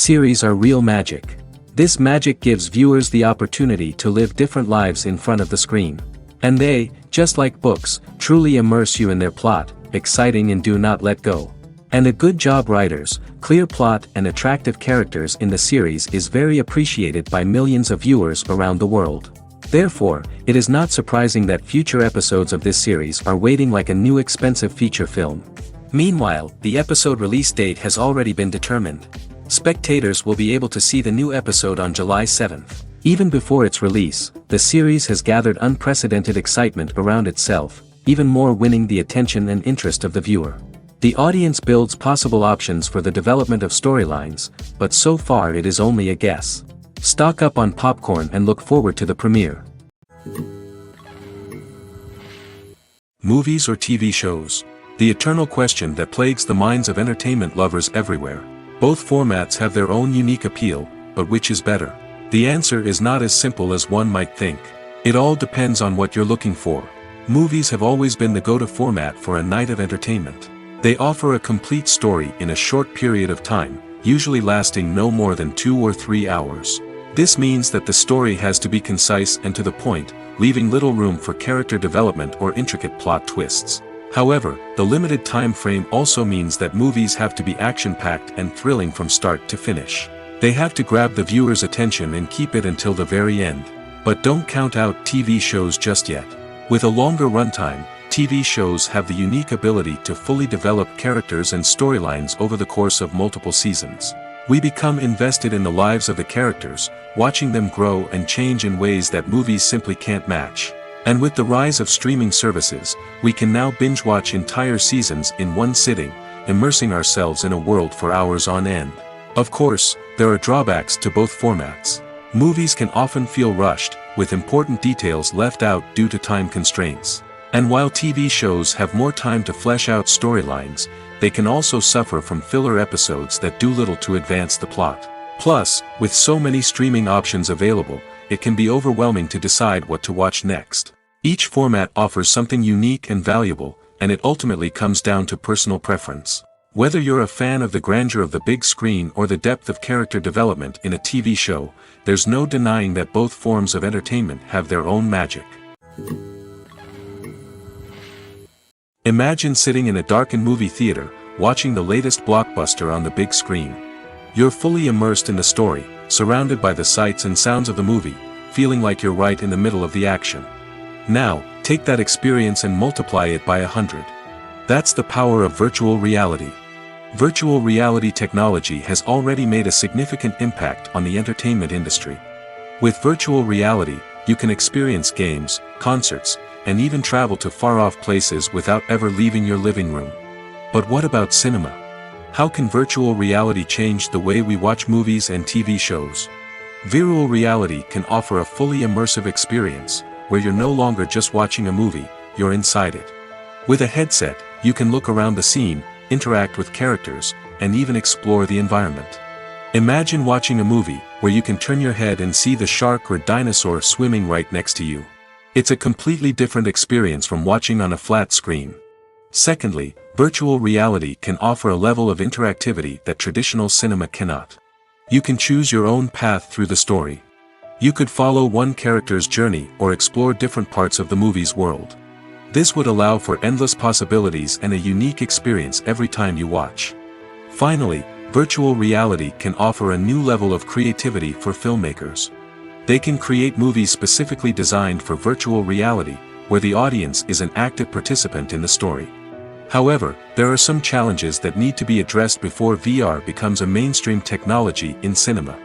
series are real magic. This magic gives viewers the opportunity to live different lives in front of the screen. And they, just like books, truly immerse you in their plot, exciting and do not let go. And a good job writers, clear plot and attractive characters in the series is very appreciated by millions of viewers around the world. Therefore, it is not surprising that future episodes of this series are waiting like a new expensive feature film. Meanwhile, the episode release date has already been determined. Spectators will be able to see the new episode on July 7th. Even before its release, the series has gathered unprecedented excitement around itself, even more winning the attention and interest of the viewer. The audience builds possible options for the development of storylines, but so far it is only a guess. Stock up on popcorn and look forward to the premiere. Movies or TV shows? The eternal question that plagues the minds of entertainment lovers everywhere. Both formats have their own unique appeal, but which is better? The answer is not as simple as one might think. It all depends on what you're looking for. Movies have always been the go-to format for a night of entertainment. They offer a complete story in a short period of time, usually lasting no more than 2 or 3 hours. This means that the story has to be concise and to the point, leaving little room for character development or intricate plot twists. However, the limited time frame also means that movies have to be action-packed and thrilling from start to finish. They have to grab the viewer's attention and keep it until the very end. But don't count out TV shows just yet. With a longer runtime, TV shows have the unique ability to fully develop characters and storylines over the course of multiple seasons. We become invested in the lives of the characters, watching them grow and change in ways that movies simply can't match. And with the rise of streaming services, we can now binge-watch entire seasons in one sitting, immersing ourselves in a world for hours on end. Of course, there are drawbacks to both formats. Movies can often feel rushed, with important details left out due to time constraints. And while TV shows have more time to flesh out storylines, they can also suffer from filler episodes that do little to advance the plot. Plus, with so many streaming options available, it can be overwhelming to decide what to watch next. Each format offers something unique and valuable, and it ultimately comes down to personal preference. Whether you're a fan of the grandeur of the big screen or the depth of character development in a TV show, there's no denying that both forms of entertainment have their own magic. Imagine sitting in a darkened movie theater, watching the latest blockbuster on the big screen. You're fully immersed in the story, surrounded by the sights and sounds of the movie, feeling like you're right in the middle of the action. Now, take that experience and multiply it by 100. That's the power of virtual reality. Virtual reality technology has already made a significant impact on the entertainment industry. With virtual reality, you can experience games, concerts, and even travel to far-off places without ever leaving your living room. But what about cinema? How can virtual reality change the way we watch movies and TV shows? Virtual reality can offer a fully immersive experience, where you're no longer just watching a movie, you're inside it. With a headset, you can look around the scene, interact with characters, and even explore the environment. Imagine watching a movie where you can turn your head and see the shark or dinosaur swimming right next to you. It's a completely different experience from watching on a flat screen. Secondly, virtual reality can offer a level of interactivity that traditional cinema cannot. You can choose your own path through the story. You could follow one character's journey or explore different parts of the movie's world. This would allow for endless possibilities and a unique experience every time you watch. Finally, virtual reality can offer a new level of creativity for filmmakers. They can create movies specifically designed for virtual reality, where the audience is an active participant in the story. However, there are some challenges that need to be addressed before VR becomes a mainstream technology in cinema.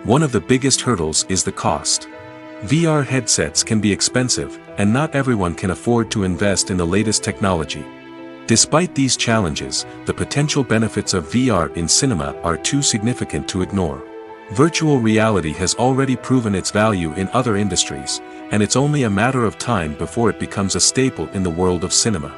One of the biggest hurdles is the cost. VR headsets can be expensive, and not everyone can afford to invest in the latest technology. Despite these challenges, the potential benefits of VR in cinema are too significant to ignore. Virtual reality has already proven its value in other industries, and it's only a matter of time before it becomes a staple in the world of cinema.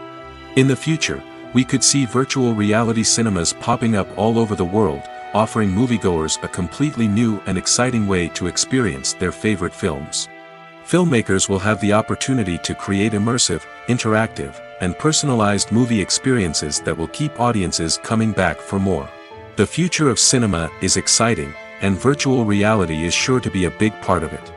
In the future, we could see virtual reality cinemas popping up all over the world, offering moviegoers a completely new and exciting way to experience their favorite films. Filmmakers will have the opportunity to create immersive, interactive, and personalized movie experiences that will keep audiences coming back for more. The future of cinema is exciting, and virtual reality is sure to be a big part of it.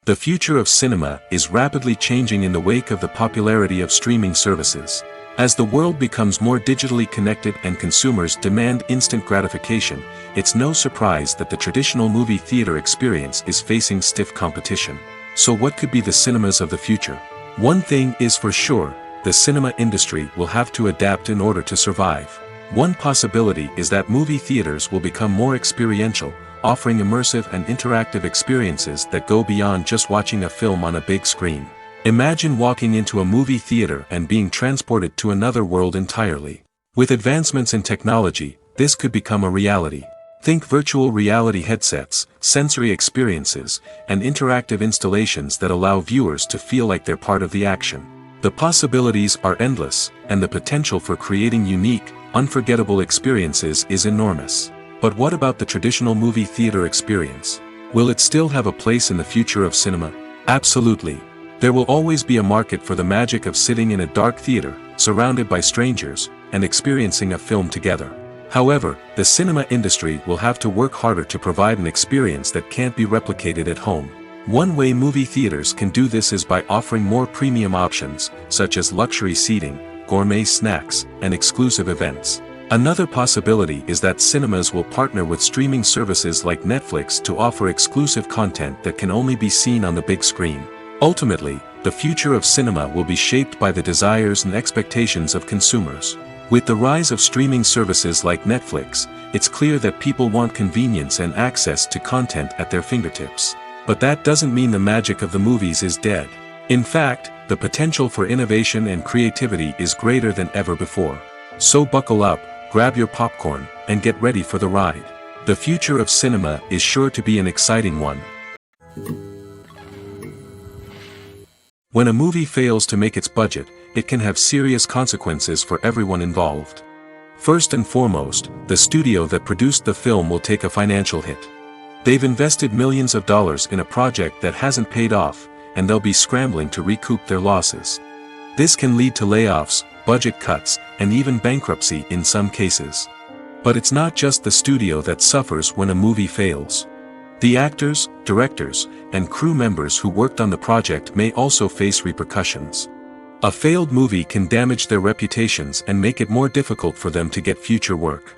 The future of cinema is rapidly changing in the wake of the popularity of streaming services. As the world becomes more digitally connected and consumers demand instant gratification, it's no surprise that the traditional movie theater experience is facing stiff competition. So what could be the cinemas of the future? One thing is for sure, the cinema industry will have to adapt in order to survive. One possibility is that movie theaters will become more experiential, offering immersive and interactive experiences that go beyond just watching a film on a big screen. Imagine walking into a movie theater and being transported to another world entirely. With advancements in technology, this could become a reality. Think virtual reality headsets, sensory experiences, and interactive installations that allow viewers to feel like they're part of the action. The possibilities are endless, and the potential for creating unique, unforgettable experiences is enormous. But what about the traditional movie theater experience? Will it still have a place in the future of cinema? Absolutely. There will always be a market for the magic of sitting in a dark theater, surrounded by strangers, and experiencing a film together. However, the cinema industry will have to work harder to provide an experience that can't be replicated at home. One way movie theaters can do this is by offering more premium options, such as luxury seating, gourmet snacks, and exclusive events. Another possibility is that cinemas will partner with streaming services like Netflix to offer exclusive content that can only be seen on the big screen. Ultimately, the future of cinema will be shaped by the desires and expectations of consumers. With the rise of streaming services like Netflix, it's clear that people want convenience and access to content at their fingertips. But that doesn't mean the magic of the movies is dead. In fact, the potential for innovation and creativity is greater than ever before. So buckle up, grab your popcorn, and get ready for the ride. The future of cinema is sure to be an exciting one. When a movie fails to make its budget, it can have serious consequences for everyone involved. First and foremost, the studio that produced the film will take a financial hit. They've invested millions of dollars in a project that hasn't paid off, and they'll be scrambling to recoup their losses. This can lead to layoffs, budget cuts, and even bankruptcy in some cases. But it's not just the studio that suffers when a movie fails. The actors, directors, and crew members who worked on the project may also face repercussions. A failed movie can damage their reputations and make it more difficult for them to get future work.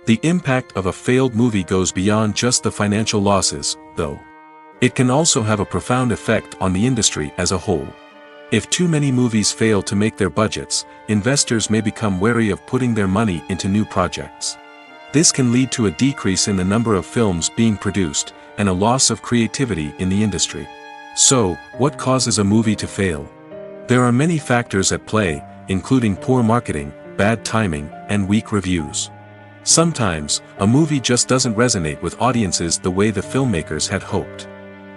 The impact of a failed movie goes beyond just the financial losses, though. It can also have a profound effect on the industry as a whole. If too many movies fail to make their budgets, investors may become wary of putting their money into new projects. This can lead to a decrease in the number of films being produced, and a loss of creativity in the industry. So, what causes a movie to fail? There are many factors at play, including poor marketing, bad timing, and weak reviews. Sometimes, a movie just doesn't resonate with audiences the way the filmmakers had hoped.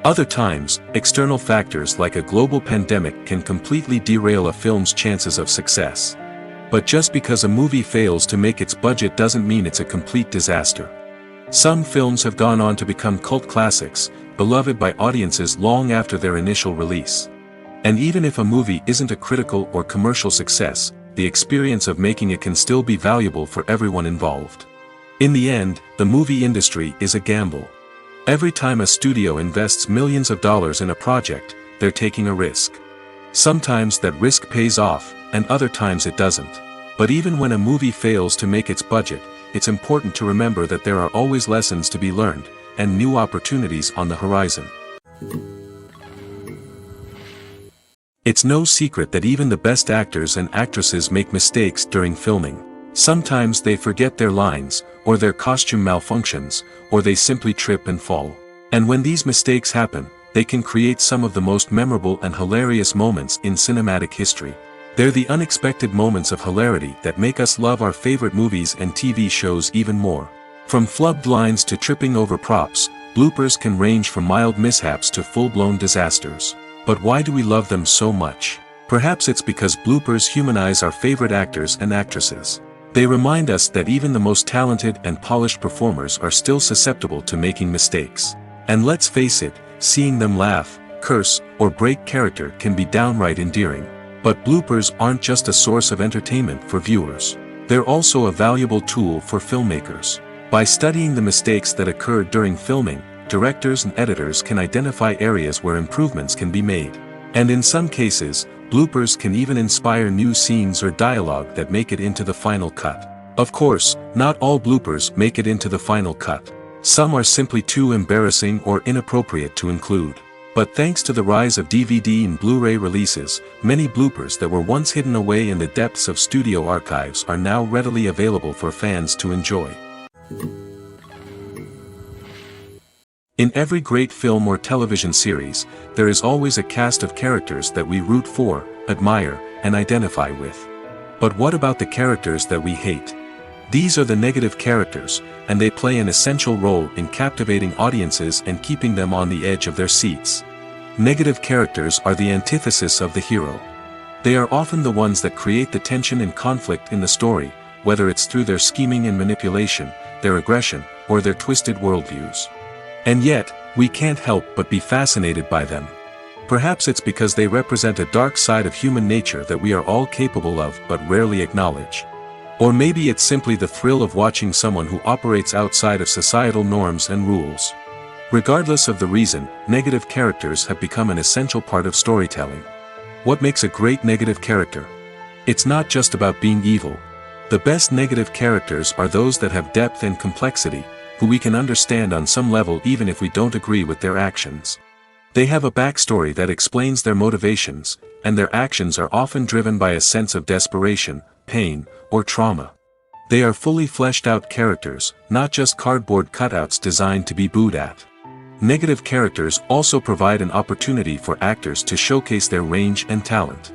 Other times, external factors like a global pandemic can completely derail a film's chances of success. But just because a movie fails to make its budget doesn't mean it's a complete disaster. Some films have gone on to become cult classics, beloved by audiences long after their initial release. And even if a movie isn't a critical or commercial success, the experience of making it can still be valuable for everyone involved. In the end, the movie industry is a gamble. Every time a studio invests millions of dollars in a project, they're taking a risk. Sometimes that risk pays off, and other times it doesn't. But even when a movie fails to make its budget, it's important to remember that there are always lessons to be learned, and new opportunities on the horizon. It's no secret that even the best actors and actresses make mistakes during filming. Sometimes they forget their lines, or their costume malfunctions, or they simply trip and fall. And when these mistakes happen, they can create some of the most memorable and hilarious moments in cinematic history. They're the unexpected moments of hilarity that make us love our favorite movies and TV shows even more. From flubbed lines to tripping over props, bloopers can range from mild mishaps to full-blown disasters. But why do we love them so much? Perhaps it's because bloopers humanize our favorite actors and actresses. They remind us that even the most talented and polished performers are still susceptible to making mistakes. And let's face it, seeing them laugh, curse, or break character can be downright endearing. But bloopers aren't just a source of entertainment for viewers. They're also a valuable tool for filmmakers. By studying the mistakes that occurred during filming, directors and editors can identify areas where improvements can be made. And in some cases, bloopers can even inspire new scenes or dialogue that make it into the final cut. Of course, not all bloopers make it into the final cut. Some are simply too embarrassing or inappropriate to include. But thanks to the rise of DVD and Blu-ray releases, many bloopers that were once hidden away in the depths of studio archives are now readily available for fans to enjoy. In every great film or television series, there is always a cast of characters that we root for, admire, and identify with. But what about the characters that we hate? These are the negative characters, and they play an essential role in captivating audiences and keeping them on the edge of their seats. Negative characters are the antithesis of the hero. They are often the ones that create the tension and conflict in the story, whether it's through their scheming and manipulation, their aggression, or their twisted worldviews. And yet, we can't help but be fascinated by them. Perhaps it's because they represent a dark side of human nature that we are all capable of but rarely acknowledge. Or maybe it's simply the thrill of watching someone who operates outside of societal norms and rules. Regardless of the reason, negative characters have become an essential part of storytelling. What makes a great negative character? It's not just about being evil. The best negative characters are those that have depth and complexity, who we can understand on some level even if we don't agree with their actions. They have a backstory that explains their motivations, and their actions are often driven by a sense of desperation, pain, or trauma. They are fully fleshed out characters, not just cardboard cutouts designed to be booed at. Negative characters also provide an opportunity for actors to showcase their range and talent.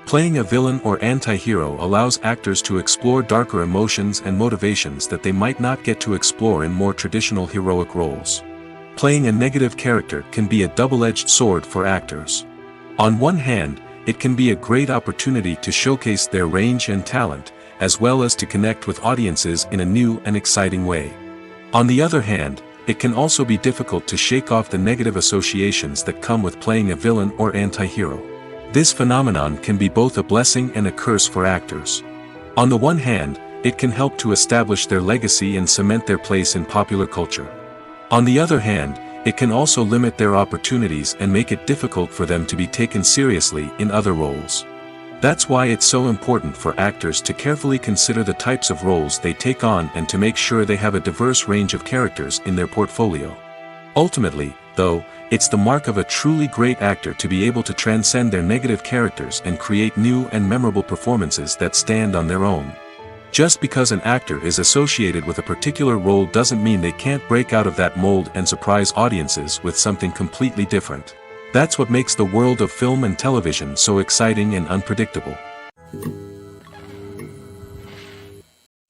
Playing a villain or anti-hero allows actors to explore darker emotions and motivations that they might not get to explore in more traditional heroic roles. Playing a negative character can be a double-edged sword for actors. On one hand, it can be a great opportunity to showcase their range and talent, as well as to connect with audiences in a new and exciting way. On the other hand, it can also be difficult to shake off the negative associations that come with playing a villain or anti-hero. This phenomenon can be both a blessing and a curse for actors. On the one hand, it can help to establish their legacy and cement their place in popular culture. On the other hand, it can also limit their opportunities and make it difficult for them to be taken seriously in other roles. That's why it's so important for actors to carefully consider the types of roles they take on and to make sure they have a diverse range of characters in their portfolio. Ultimately, though, it's the mark of a truly great actor to be able to transcend their negative characters and create new and memorable performances that stand on their own. Just because an actor is associated with a particular role doesn't mean they can't break out of that mold and surprise audiences with something completely different. That's what makes the world of film and television so exciting and unpredictable.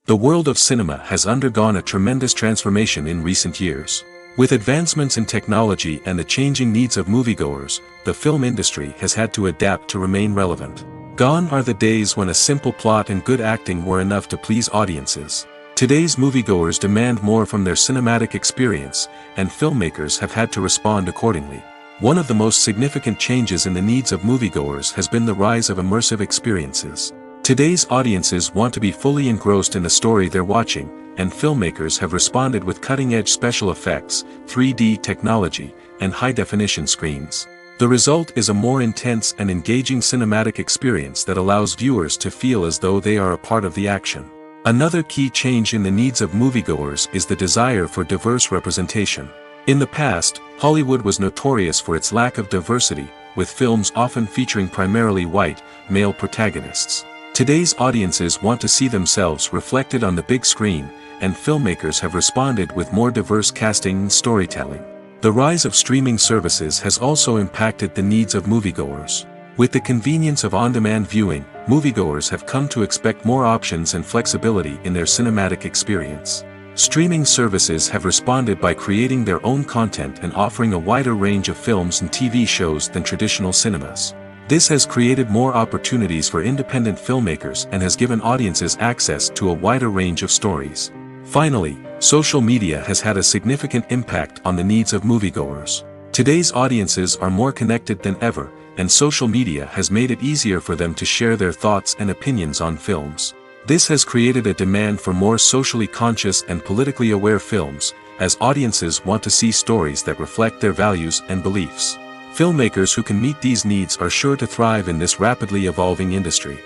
The world of cinema has undergone a tremendous transformation in recent years. With advancements in technology and the changing needs of moviegoers, the film industry has had to adapt to remain relevant. Gone are the days when a simple plot and good acting were enough to please audiences. Today's moviegoers demand more from their cinematic experience, and filmmakers have had to respond accordingly. One of the most significant changes in the needs of moviegoers has been the rise of immersive experiences. Today's audiences want to be fully engrossed in the story they're watching, and filmmakers have responded with cutting-edge special effects, 3D technology, and high-definition screens. The result is a more intense and engaging cinematic experience that allows viewers to feel as though they are a part of the action. Another key change in the needs of moviegoers is the desire for diverse representation. In the past, Hollywood was notorious for its lack of diversity, with films often featuring primarily white, male protagonists. Today's audiences want to see themselves reflected on the big screen, and filmmakers have responded with more diverse casting and storytelling. The rise of streaming services has also impacted the needs of moviegoers. With the convenience of on-demand viewing, moviegoers have come to expect more options and flexibility in their cinematic experience. Streaming services have responded by creating their own content and offering a wider range of films and TV shows than traditional cinemas. This has created more opportunities for independent filmmakers and has given audiences access to a wider range of stories. Finally, social media has had a significant impact on the needs of moviegoers. Today's audiences are more connected than ever, and social media has made it easier for them to share their thoughts and opinions on films. This has created a demand for more socially conscious and politically aware films, as audiences want to see stories that reflect their values and beliefs. Filmmakers who can meet these needs are sure to thrive in this rapidly evolving industry.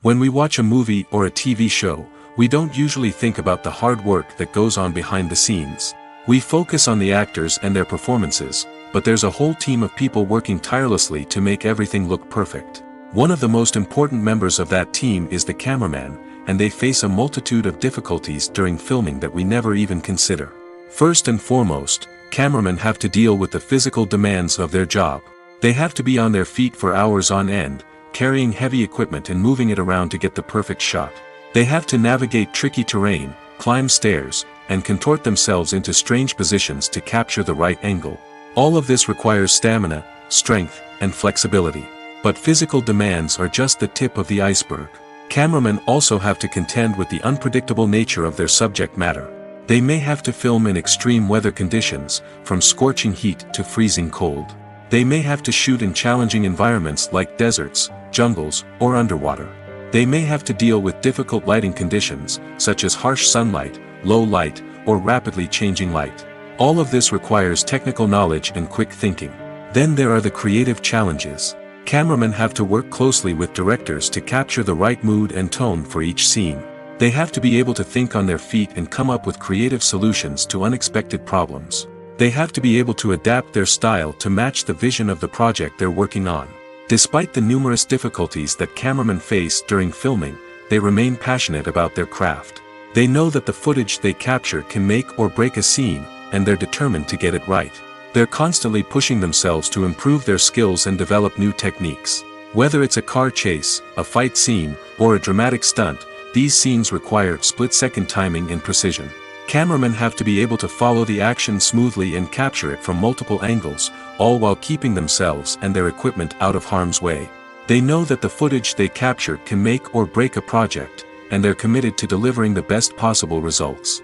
When we watch a movie or a TV show, we don't usually think about the hard work that goes on behind the scenes. We focus on the actors and their performances, but there's a whole team of people working tirelessly to make everything look perfect. One of the most important members of that team is the cameraman, and they face a multitude of difficulties during filming that we never even consider. First and foremost, cameramen have to deal with the physical demands of their job. They have to be on their feet for hours on end, carrying heavy equipment and moving it around to get the perfect shot. They have to navigate tricky terrain, climb stairs, and contort themselves into strange positions to capture the right angle. All of this requires stamina, strength, and flexibility. But physical demands are just the tip of the iceberg. Cameramen also have to contend with the unpredictable nature of their subject matter. They may have to film in extreme weather conditions, from scorching heat to freezing cold. They may have to shoot in challenging environments like deserts, jungles, or underwater. They may have to deal with difficult lighting conditions, such as harsh sunlight, low light, or rapidly changing light. All of this requires technical knowledge and quick thinking. Then there are the creative challenges. Cameramen have to work closely with directors to capture the right mood and tone for each scene. They have to be able to think on their feet and come up with creative solutions to unexpected problems. They have to be able to adapt their style to match the vision of the project they're working on. Despite the numerous difficulties that cameramen face during filming, they remain passionate about their craft. They know that the footage they capture can make or break a scene, and they're determined to get it right. They're constantly pushing themselves to improve their skills and develop new techniques. Whether it's a car chase, a fight scene, or a dramatic stunt, these scenes require split-second timing and precision. Cameramen have to be able to follow the action smoothly and capture it from multiple angles, all while keeping themselves and their equipment out of harm's way. They know that the footage they capture can make or break a project, and they're committed to delivering the best possible results.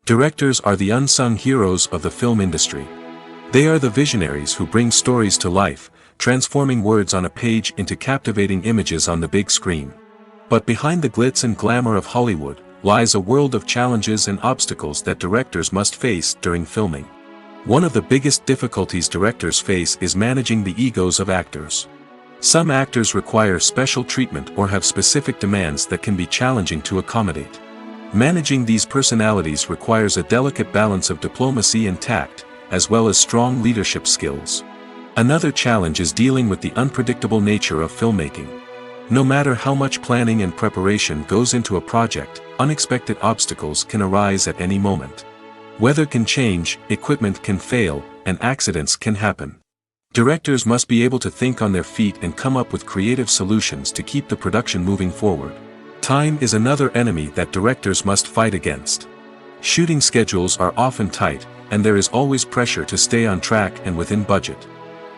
Directors are the unsung heroes of the film industry. They are the visionaries who bring stories to life, transforming words on a page into captivating images on the big screen. But behind the glitz and glamour of Hollywood, lies a world of challenges and obstacles that directors must face during filming. One of the biggest difficulties directors face is managing the egos of actors. Some actors require special treatment or have specific demands that can be challenging to accommodate. Managing these personalities requires a delicate balance of diplomacy and tact, as well as strong leadership skills. Another challenge is dealing with the unpredictable nature of filmmaking. No matter how much planning and preparation goes into a project, unexpected obstacles can arise at any moment. Weather can change, equipment can fail, and accidents can happen. Directors must be able to think on their feet and come up with creative solutions to keep the production moving forward. Time is another enemy that directors must fight against. Shooting schedules are often tight, and there is always pressure to stay on track and within budget.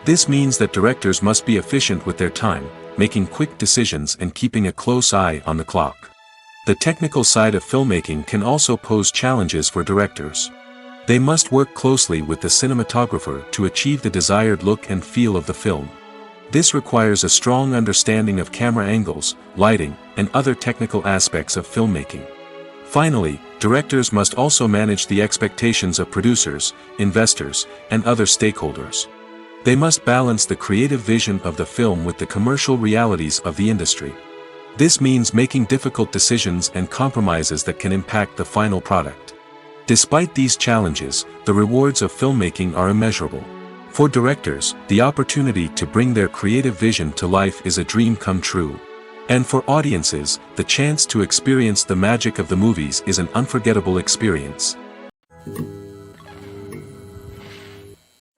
This means that directors must be efficient with their time, making quick decisions and keeping a close eye on the clock. The technical side of filmmaking can also pose challenges for directors. They must work closely with the cinematographer to achieve the desired look and feel of the film. This requires a strong understanding of camera angles, lighting, and other technical aspects of filmmaking. Finally, directors must also manage the expectations of producers, investors, and other stakeholders. They must balance the creative vision of the film with the commercial realities of the industry. This means making difficult decisions and compromises that can impact the final product. Despite these challenges, the rewards of filmmaking are immeasurable. For directors, the opportunity to bring their creative vision to life is a dream come true. And for audiences, the chance to experience the magic of the movies is an unforgettable experience.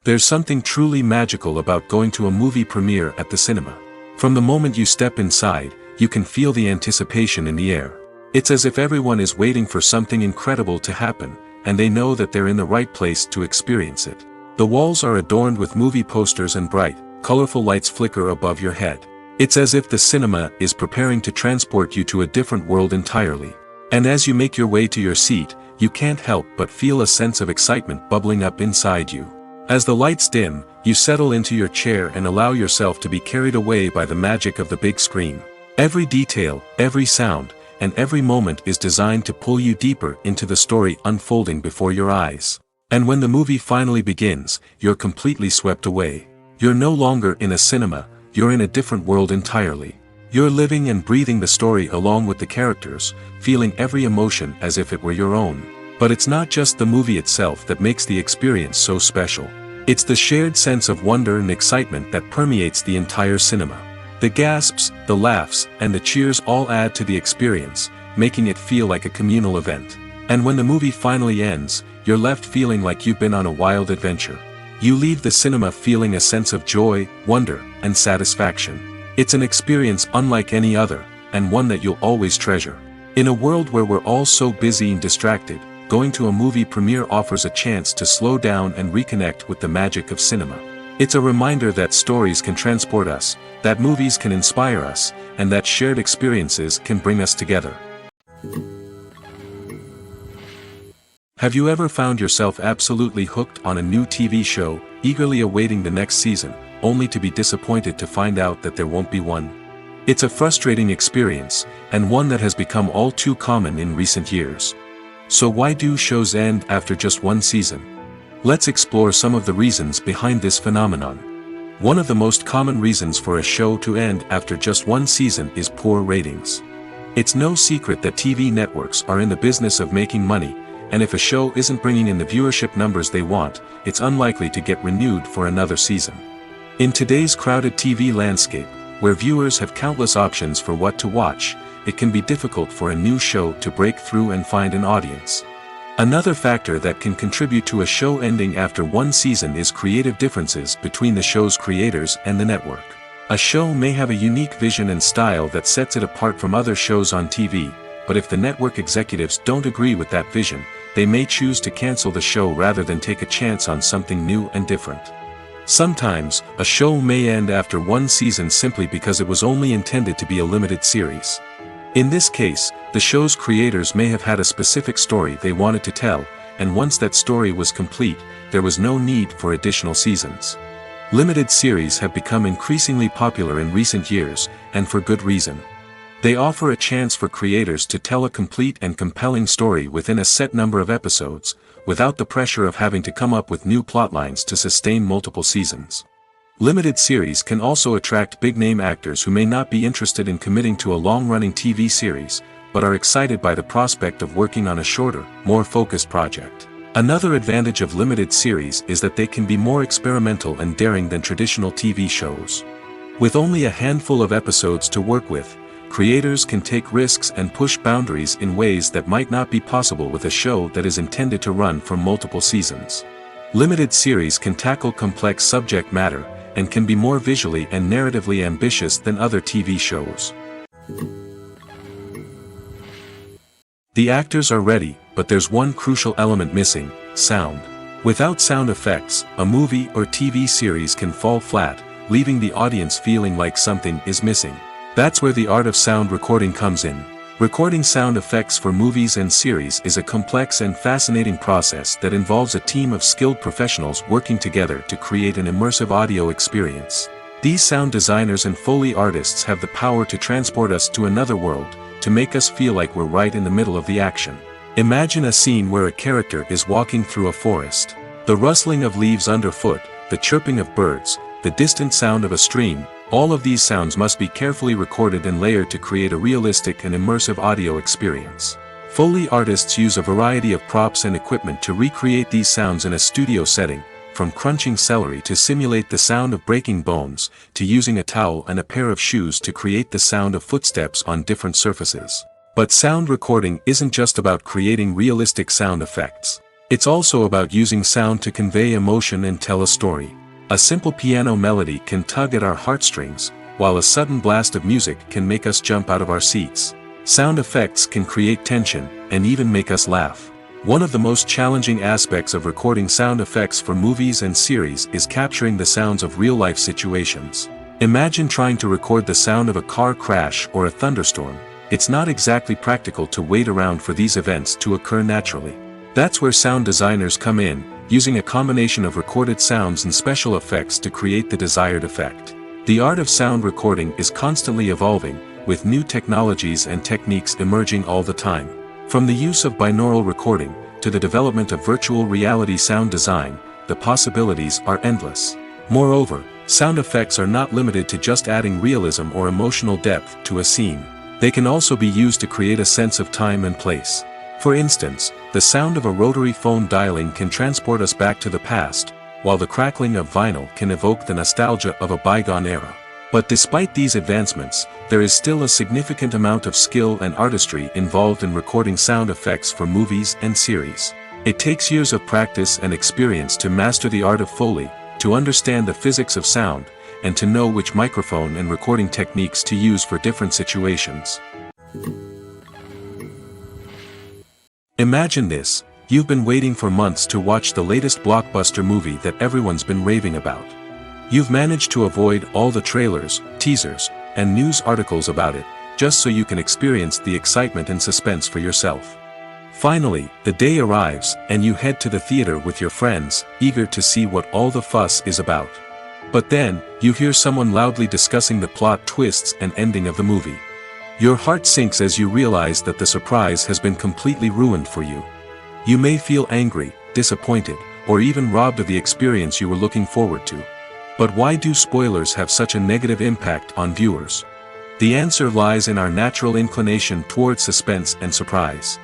There's something truly magical about going to a movie premiere at the cinema. From the moment you step inside, you can feel the anticipation in the air. It's as if everyone is waiting for something incredible to happen, and they know that they're in the right place to experience it. The walls are adorned with movie posters and bright, colorful lights flicker above your head. It's as if the cinema is preparing to transport you to a different world entirely. And as you make your way to your seat, you can't help but feel a sense of excitement bubbling up inside you. As the lights dim, you settle into your chair and allow yourself to be carried away by the magic of the big screen. Every detail, every sound, and every moment is designed to pull you deeper into the story unfolding before your eyes. And when the movie finally begins, you're completely swept away. You're no longer in a cinema, you're in a different world entirely. You're living and breathing the story along with the characters, feeling every emotion as if it were your own. But it's not just the movie itself that makes the experience so special. It's the shared sense of wonder and excitement that permeates the entire cinema. The gasps, the laughs, and the cheers all add to the experience, making it feel like a communal event. And when the movie finally ends, you're left feeling like you've been on a wild adventure. You leave the cinema feeling a sense of joy, wonder, and satisfaction. It's an experience unlike any other, and one that you'll always treasure. In a world where we're all so busy and distracted, going to a movie premiere offers a chance to slow down and reconnect with the magic of cinema. It's a reminder that stories can transport us, that movies can inspire us, and that shared experiences can bring us together. Have you ever found yourself absolutely hooked on a new TV show, eagerly awaiting the next season, only to be disappointed to find out that there won't be one? It's a frustrating experience, and one that has become all too common in recent years. So why do shows end after just one season? Let's explore some of the reasons behind this phenomenon. One of the most common reasons for a show to end after just one season is poor ratings. It's no secret that TV networks are in the business of making money, and if a show isn't bringing in the viewership numbers they want, it's unlikely to get renewed for another season. In today's crowded TV landscape, where viewers have countless options for what to watch, it can be difficult for a new show to break through and find an audience. Another factor that can contribute to a show ending after one season is creative differences between the show's creators and the network. A show may have a unique vision and style that sets it apart from other shows on TV, but if the network executives don't agree with that vision, they may choose to cancel the show rather than take a chance on something new and different. Sometimes, a show may end after one season simply because it was only intended to be a limited series. In this case, the show's creators may have had a specific story they wanted to tell, and once that story was complete, there was no need for additional seasons. Limited series have become increasingly popular in recent years, and for good reason. They offer a chance for creators to tell a complete and compelling story within a set number of episodes, without the pressure of having to come up with new plotlines to sustain multiple seasons. Limited series can also attract big-name actors who may not be interested in committing to a long-running TV series, but are excited by the prospect of working on a shorter, more focused project. Another advantage of limited series is that they can be more experimental and daring than traditional TV shows. With only a handful of episodes to work with, creators can take risks and push boundaries in ways that might not be possible with a show that is intended to run for multiple seasons. Limited series can tackle complex subject matter, and can be more visually and narratively ambitious than other TV shows. The actors are ready, but there's one crucial element missing: sound. Without sound effects, a movie or TV series can fall flat, leaving the audience feeling like something is missing. That's where the art of sound recording comes in. Recording sound effects for movies and series is a complex and fascinating process that involves a team of skilled professionals working together to create an immersive audio experience. These sound designers and Foley artists have the power to transport us to another world, to make us feel like we're right in the middle of the action. Imagine a scene where a character is walking through a forest. The rustling of leaves underfoot, the chirping of birds, the distant sound of a stream, all of these sounds must be carefully recorded and layered to create a realistic and immersive audio experience. Foley artists use a variety of props and equipment to recreate these sounds in a studio setting, from crunching celery to simulate the sound of breaking bones, to using a towel and a pair of shoes to create the sound of footsteps on different surfaces. But sound recording isn't just about creating realistic sound effects. It's also about using sound to convey emotion and tell a story. A simple piano melody can tug at our heartstrings, while a sudden blast of music can make us jump out of our seats. Sound effects can create tension, and even make us laugh. One of the most challenging aspects of recording sound effects for movies and series is capturing the sounds of real-life situations. Imagine trying to record the sound of a car crash or a thunderstorm. It's not exactly practical to wait around for these events to occur naturally. That's where sound designers come in, using a combination of recorded sounds and special effects to create the desired effect. The art of sound recording is constantly evolving, with new technologies and techniques emerging all the time. From the use of binaural recording, to the development of virtual reality sound design, the possibilities are endless. Moreover, sound effects are not limited to just adding realism or emotional depth to a scene. They can also be used to create a sense of time and place. For instance, the sound of a rotary phone dialing can transport us back to the past, while the crackling of vinyl can evoke the nostalgia of a bygone era. But despite these advancements, there is still a significant amount of skill and artistry involved in recording sound effects for movies and series. It takes years of practice and experience to master the art of Foley, to understand the physics of sound, and to know which microphone and recording techniques to use for different situations. Imagine this: you've been waiting for months to watch the latest blockbuster movie that everyone's been raving about. You've managed to avoid all the trailers, teasers, and news articles about it, just so you can experience the excitement and suspense for yourself. Finally, the day arrives, and you head to the theater with your friends, eager to see what all the fuss is about. But then, you hear someone loudly discussing the plot twists and ending of the movie. Your heart sinks as you realize that the surprise has been completely ruined for you. You may feel angry, disappointed, or even robbed of the experience you were looking forward to. But why do spoilers have such a negative impact on viewers? The answer lies in our natural inclination toward suspense and surprise.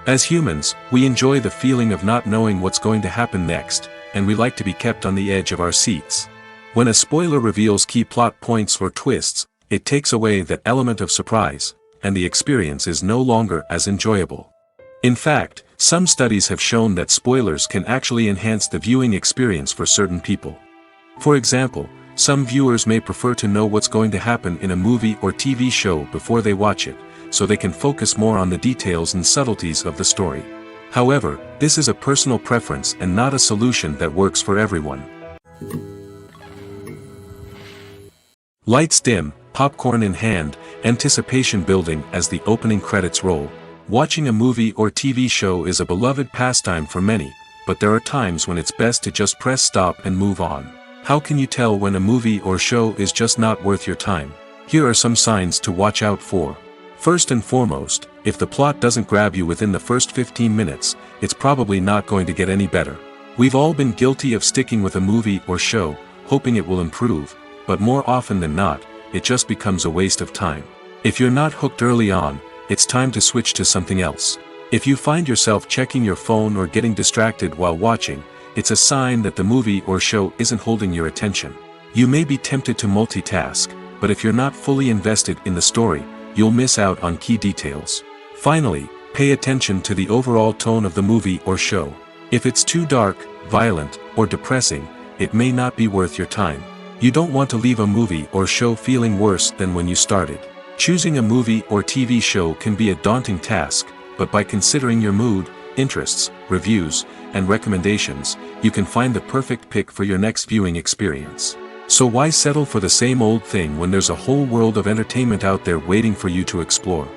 As humans, we enjoy the feeling of not knowing what's going to happen next, and we like to be kept on the edge of our seats. When a spoiler reveals key plot points or twists, it takes away that element of surprise, and the experience is no longer as enjoyable. In fact, some studies have shown that spoilers can actually enhance the viewing experience for certain people. For example, some viewers may prefer to know what's going to happen in a movie or TV show before they watch it, so they can focus more on the details and subtleties of the story. However, this is a personal preference and not a solution that works for everyone. Lights dim, popcorn in hand, anticipation building as the opening credits roll. Watching a movie or TV show is a beloved pastime for many, but there are times when it's best to just press stop and move on. How can you tell when a movie or show is just not worth your time? Here are some signs to watch out for. First and foremost, if the plot doesn't grab you within the first 15 minutes, it's probably not going to get any better. We've all been guilty of sticking with a movie or show, hoping it will improve, but more often than not, it just becomes a waste of time. If you're not hooked early on, it's time to switch to something else. If you find yourself checking your phone or getting distracted while watching, it's a sign that the movie or show isn't holding your attention. You may be tempted to multitask, but if you're not fully invested in the story, you'll miss out on key details. Finally, pay attention to the overall tone of the movie or show. If it's too dark, violent, or depressing, it may not be worth your time. You don't want to leave a movie or show feeling worse than when you started. Choosing a movie or TV show can be a daunting task, but by considering your mood, interests, reviews, and recommendations, you can find the perfect pick for your next viewing experience. So why settle for the same old thing when there's a whole world of entertainment out there waiting for you to explore?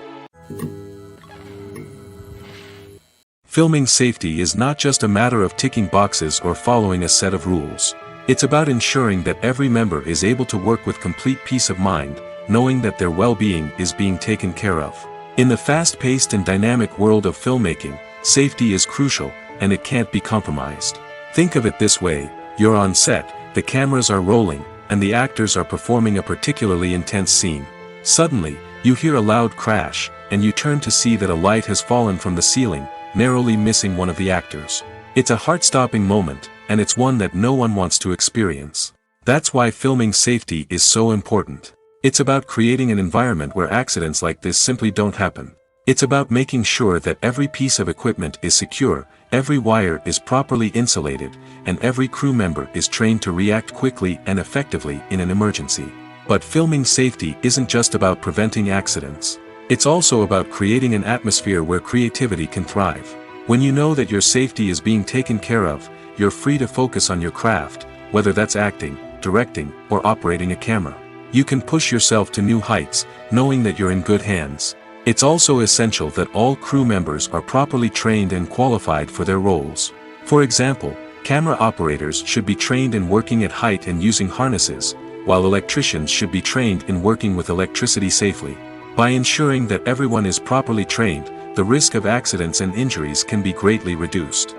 Filming safety is not just a matter of ticking boxes or following a set of rules. It's about ensuring that every member is able to work with complete peace of mind, knowing that their well-being is being taken care of. In the fast-paced and dynamic world of filmmaking, safety is crucial, and it can't be compromised. Think of it this way: you're on set, the cameras are rolling, and the actors are performing a particularly intense scene. Suddenly, you hear a loud crash, and you turn to see that a light has fallen from the ceiling, narrowly missing one of the actors. It's a heart-stopping moment, and it's one that no one wants to experience. That's why filming safety is so important. It's about creating an environment where accidents like this simply don't happen. It's about making sure that every piece of equipment is secure, every wire is properly insulated, and every crew member is trained to react quickly and effectively in an emergency. But filming safety isn't just about preventing accidents. It's also about creating an atmosphere where creativity can thrive. When you know that your safety is being taken care of, you're free to focus on your craft, whether that's acting, directing, or operating a camera. You can push yourself to new heights, knowing that you're in good hands. It's also essential that all crew members are properly trained and qualified for their roles. For example, Camera operators should be trained in working at height and using harnesses, while electricians should be trained in working with electricity safely. By ensuring that everyone is properly trained, the risk of accidents and injuries can be greatly reduced.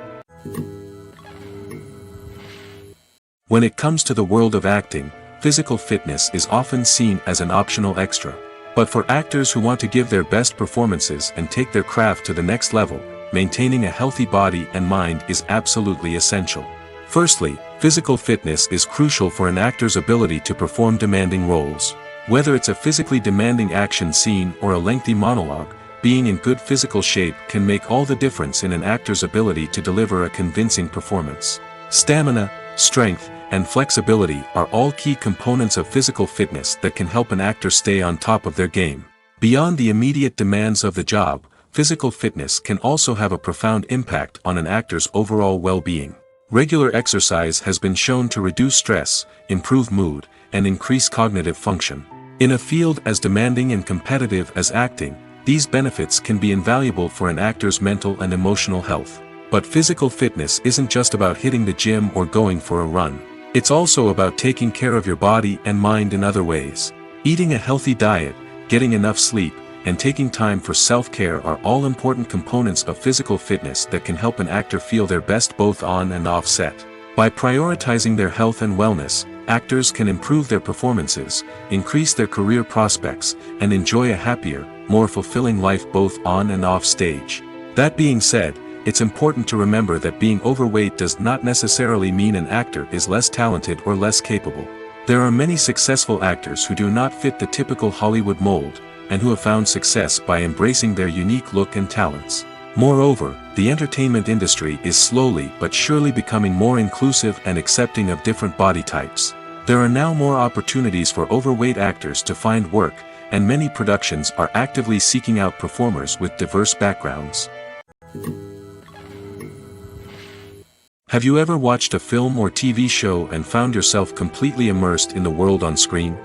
When it comes to the world of acting, physical fitness is often seen as an optional extra. But for actors who want to give their best performances and take their craft to the next level, maintaining a healthy body and mind is absolutely essential. Firstly, physical fitness is crucial for an actor's ability to perform demanding roles. Whether it's a physically demanding action scene or a lengthy monologue, being in good physical shape can make all the difference in an actor's ability to deliver a convincing performance. Stamina, strength, and flexibility are all key components of physical fitness that can help an actor stay on top of their game. Beyond the immediate demands of the job, physical fitness can also have a profound impact on an actor's overall well-being. Regular exercise has been shown to reduce stress, improve mood, and increase cognitive function. In a field as demanding and competitive as acting, these benefits can be invaluable for an actor's mental and emotional health. But physical fitness isn't just about hitting the gym or going for a run. It's also about taking care of your body and mind in other ways. Eating a healthy diet, getting enough sleep, and taking time for self-care are all important components of physical fitness that can help an actor feel their best both on and off set. By prioritizing their health and wellness, actors can improve their performances, increase their career prospects, and enjoy a happier, more fulfilling life both on and off stage. That being said, it's important to remember that being overweight does not necessarily mean an actor is less talented or less capable. There are many successful actors who do not fit the typical Hollywood mold, and who have found success by embracing their unique look and talents. Moreover, the entertainment industry is slowly but surely becoming more inclusive and accepting of different body types. There are now more opportunities for overweight actors to find work, and many productions are actively seeking out performers with diverse backgrounds. Have you ever watched a film or TV show and found yourself completely immersed in the world on screen?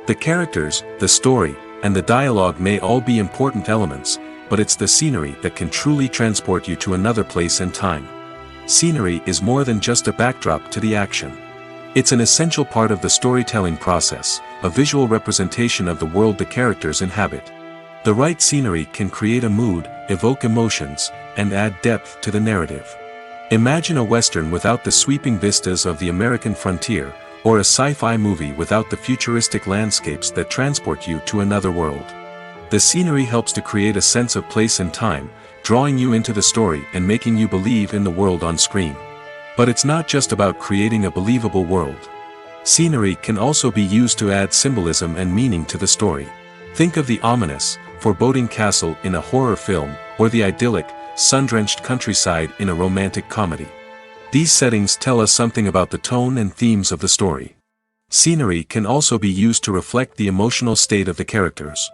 The characters, the story, and the dialogue may all be important elements, but it's the scenery that can truly transport you to another place and time. Scenery is more than just a backdrop to the action. It's an essential part of the storytelling process, a visual representation of the world the characters inhabit. The right scenery can create a mood, evoke emotions, and add depth to the narrative. Imagine a Western without the sweeping vistas of the American frontier, or a sci-fi movie without the futuristic landscapes that transport you to another world. The scenery helps to create a sense of place and time, drawing you into the story and making you believe in the world on screen. But it's not just about creating a believable world. Scenery can also be used to add symbolism and meaning to the story. Think of the ominous, foreboding castle in a horror film, or the idyllic, sun-drenched countryside in a romantic comedy. These settings tell us something about the tone and themes of the story. Scenery can also be used to reflect the emotional state of the characters.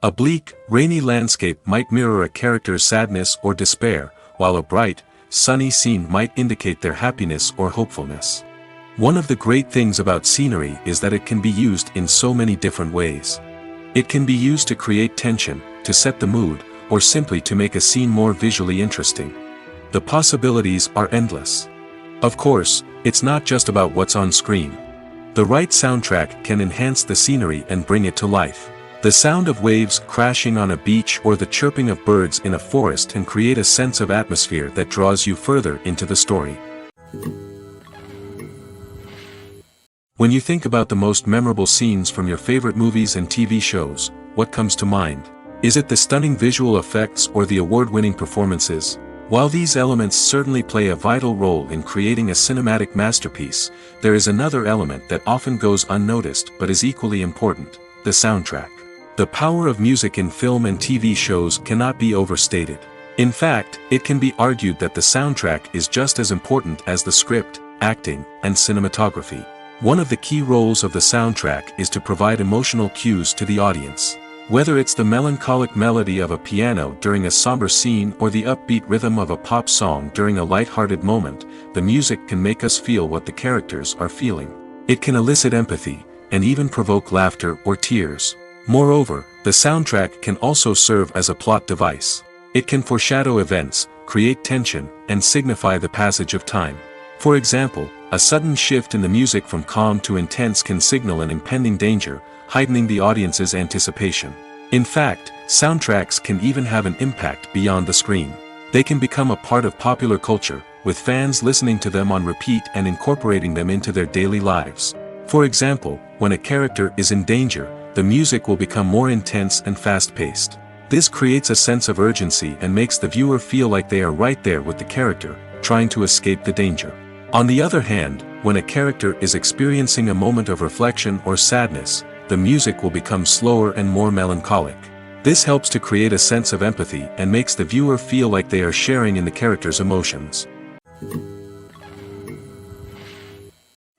A bleak, rainy landscape might mirror a character's sadness or despair, while a bright, sunny scene might indicate their happiness or hopefulness. One of the great things about scenery is that it can be used in so many different ways. It can be used to create tension, to set the mood, or simply to make a scene more visually interesting. The possibilities are endless. Of course, it's not just about what's on screen. The right soundtrack can enhance the scenery and bring it to life. The sound of waves crashing on a beach or the chirping of birds in a forest can create a sense of atmosphere that draws you further into the story. When you think about the most memorable scenes from your favorite movies and TV shows, what comes to mind? Is it the stunning visual effects or the award-winning performances? While these elements certainly play a vital role in creating a cinematic masterpiece, there is another element that often goes unnoticed but is equally important: the soundtrack. The power of music in film and TV shows cannot be overstated. In fact, it can be argued that the soundtrack is just as important as the script, acting, and cinematography. One of the key roles of the soundtrack is to provide emotional cues to the audience. Whether it's the melancholic melody of a piano during a somber scene or the upbeat rhythm of a pop song during a light-hearted moment, the music can make us feel what the characters are feeling. It can elicit empathy, and even provoke laughter or tears. Moreover, the soundtrack can also serve as a plot device. It can foreshadow events, create tension, and signify the passage of time. For example, a sudden shift in the music from calm to intense can signal an impending danger, heightening the audience's anticipation. In fact, soundtracks can even have an impact beyond the screen. They can become a part of popular culture, with fans listening to them on repeat and incorporating them into their daily lives. For example, when a character is in danger, the music will become more intense and fast-paced. This creates a sense of urgency and makes the viewer feel like they are right there with the character, trying to escape the danger. On the other hand, when a character is experiencing a moment of reflection or sadness, the music will become slower and more melancholic. This helps to create a sense of empathy and makes the viewer feel like they are sharing in the character's emotions.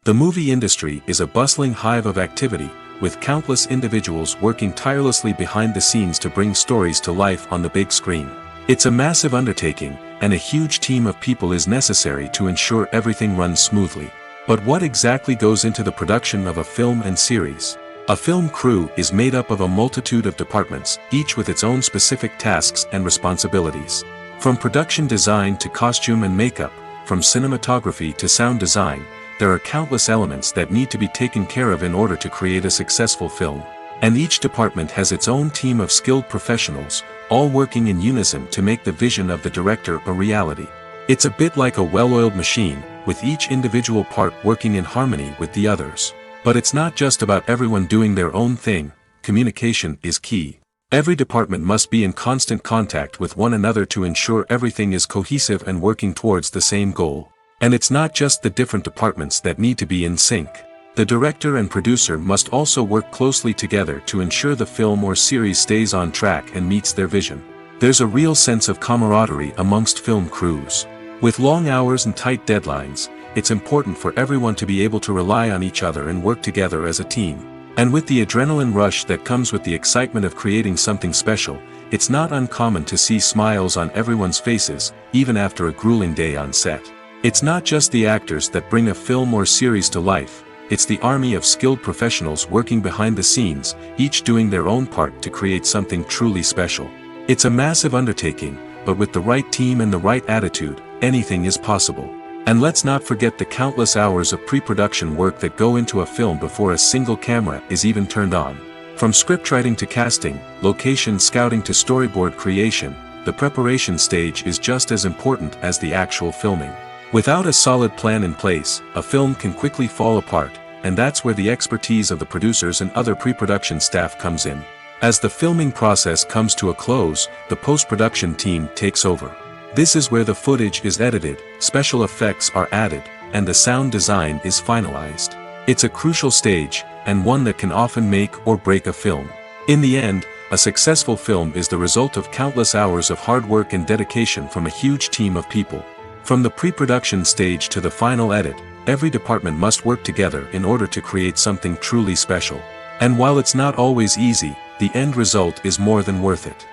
The movie industry is a bustling hive of activity, with countless individuals working tirelessly behind the scenes to bring stories to life on the big screen. It's a massive undertaking, and a huge team of people is necessary to ensure everything runs smoothly. But what exactly goes into the production of a film and series? A film crew is made up of a multitude of departments, each with its own specific tasks and responsibilities. From production design to costume and makeup, from cinematography to sound design, there are countless elements that need to be taken care of in order to create a successful film. And each department has its own team of skilled professionals, all working in unison to make the vision of the director a reality. It's a bit like a well-oiled machine, with each individual part working in harmony with the others. But it's not just about everyone doing their own thing. Communication is key. Every department must be in constant contact with one another to ensure everything is cohesive and working towards the same goal. And it's not just the different departments that need to be in sync. The director and producer must also work closely together to ensure the film or series stays on track and meets their vision. There's a real sense of camaraderie amongst film crews. With long hours and tight deadlines, it's important for everyone to be able to rely on each other and work together as a team. And with the adrenaline rush that comes with the excitement of creating something special, it's not uncommon to see smiles on everyone's faces, even after a grueling day on set. It's not just the actors that bring a film or series to life. It's the army of skilled professionals working behind the scenes, each doing their own part to create something truly special. It's a massive undertaking, but with the right team and the right attitude, anything is possible. And let's not forget the countless hours of pre-production work that go into a film before a single camera is even turned on. From scriptwriting to casting, location scouting to storyboard creation, the preparation stage is just as important as the actual filming. Without a solid plan in place, a film can quickly fall apart, and that's where the expertise of the producers and other pre-production staff comes in. As the filming process comes to a close, the post-production team takes over. This is where the footage is edited, special effects are added, and the sound design is finalized. It's a crucial stage, and one that can often make or break a film. In the end, a successful film is the result of countless hours of hard work and dedication from a huge team of people. From the pre-production stage to the final edit, every department must work together in order to create something truly special. And while it's not always easy, the end result is more than worth it.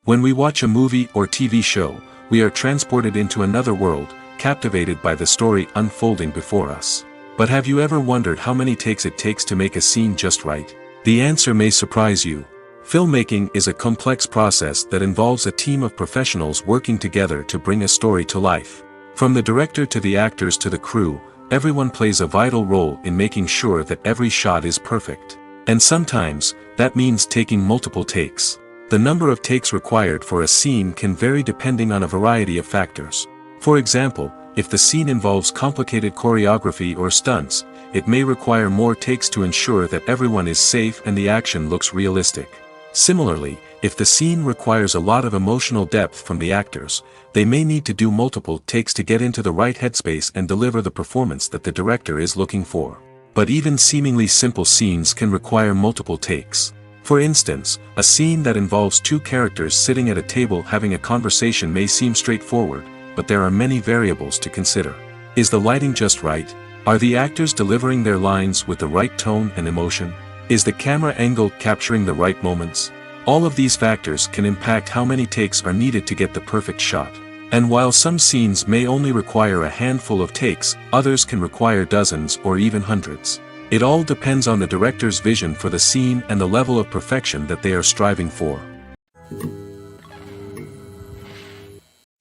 When we watch a movie or TV show, we are transported into another world, captivated by the story unfolding before us. But have you ever wondered how many takes it takes to make a scene just right? The answer may surprise you. Filmmaking is a complex process that involves a team of professionals working together to bring a story to life. From the director to the actors to the crew, everyone plays a vital role in making sure that every shot is perfect. And sometimes, that means taking multiple takes. The number of takes required for a scene can vary depending on a variety of factors. For example, if the scene involves complicated choreography or stunts, it may require more takes to ensure that everyone is safe and the action looks realistic. Similarly, if the scene requires a lot of emotional depth from the actors, they may need to do multiple takes to get into the right headspace and deliver the performance that the director is looking for. But even seemingly simple scenes can require multiple takes. For instance, a scene that involves two characters sitting at a table having a conversation may seem straightforward, but there are many variables to consider. Is the lighting just right? Are the actors delivering their lines with the right tone and emotion? Is the camera angle capturing the right moments? All of these factors can impact how many takes are needed to get the perfect shot. And while some scenes may only require a handful of takes, others can require dozens or even hundreds. It all depends on the director's vision for the scene and the level of perfection that they are striving for.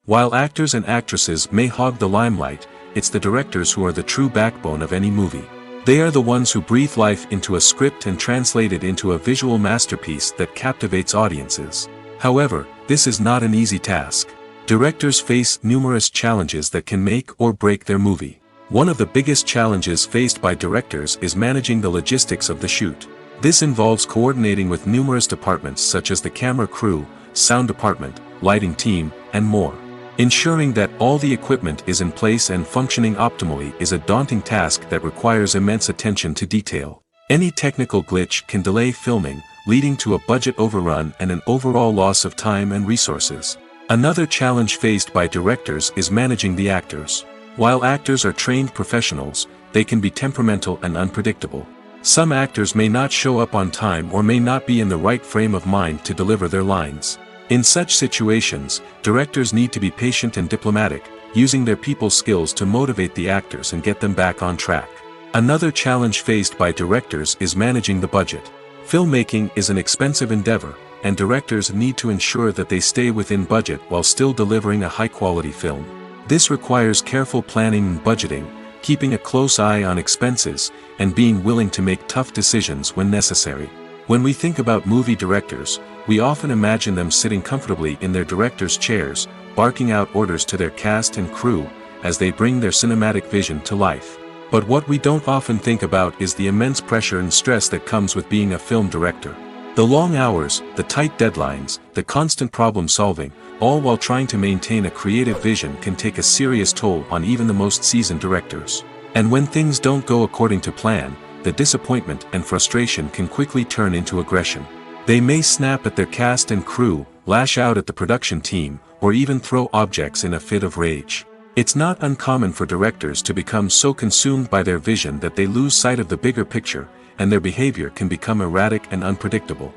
While actors and actresses may hog the limelight, it's the directors who are the true backbone of any movie. They are the ones who breathe life into a script and translate it into a visual masterpiece that captivates audiences. However, this is not an easy task. Directors face numerous challenges that can make or break their movie. One of the biggest challenges faced by directors is managing the logistics of the shoot. This involves coordinating with numerous departments such as the camera crew, sound department, lighting team, and more. Ensuring that all the equipment is in place and functioning optimally is a daunting task that requires immense attention to detail. Any technical glitch can delay filming, leading to a budget overrun and an overall loss of time and resources. Another challenge faced by directors is managing the actors. While actors are trained professionals, they can be temperamental and unpredictable. Some actors may not show up on time or may not be in the right frame of mind to deliver their lines. In such situations, directors need to be patient and diplomatic, using their people skills to motivate the actors and get them back on track. Another challenge faced by directors is managing the budget. Filmmaking is an expensive endeavor, and directors need to ensure that they stay within budget while still delivering a high-quality film. This requires careful planning and budgeting, keeping a close eye on expenses, and being willing to make tough decisions when necessary. When we think about movie directors, we often imagine them sitting comfortably in their director's chairs, barking out orders to their cast and crew, as they bring their cinematic vision to life. But what we don't often think about is the immense pressure and stress that comes with being a film director. The long hours, the tight deadlines, the constant problem solving, all while trying to maintain a creative vision can take a serious toll on even the most seasoned directors. And when things don't go according to plan, the disappointment and frustration can quickly turn into aggression. They may snap at their cast and crew, lash out at the production team, or even throw objects in a fit of rage. It's not uncommon for directors to become so consumed by their vision that they lose sight of the bigger picture, and their behavior can become erratic and unpredictable.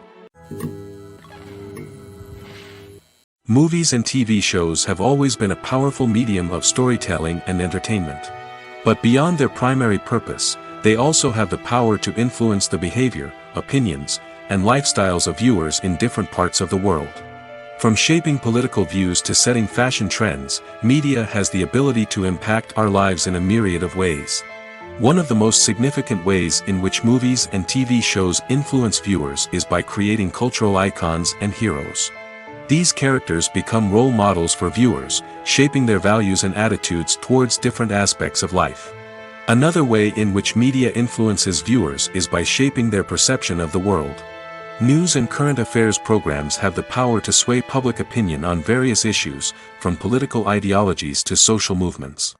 Movies and TV shows have always been a powerful medium of storytelling and entertainment. But beyond their primary purpose, they also have the power to influence the behavior, opinions, and lifestyles of viewers in different parts of the world. From shaping political views to setting fashion trends, media has the ability to impact our lives in a myriad of ways. One of the most significant ways in which movies and TV shows influence viewers is by creating cultural icons and heroes. These characters become role models for viewers, shaping their values and attitudes towards different aspects of life. Another way in which media influences viewers is by shaping their perception of the world. News and current affairs programs have the power to sway public opinion on various issues, from political ideologies to social movements.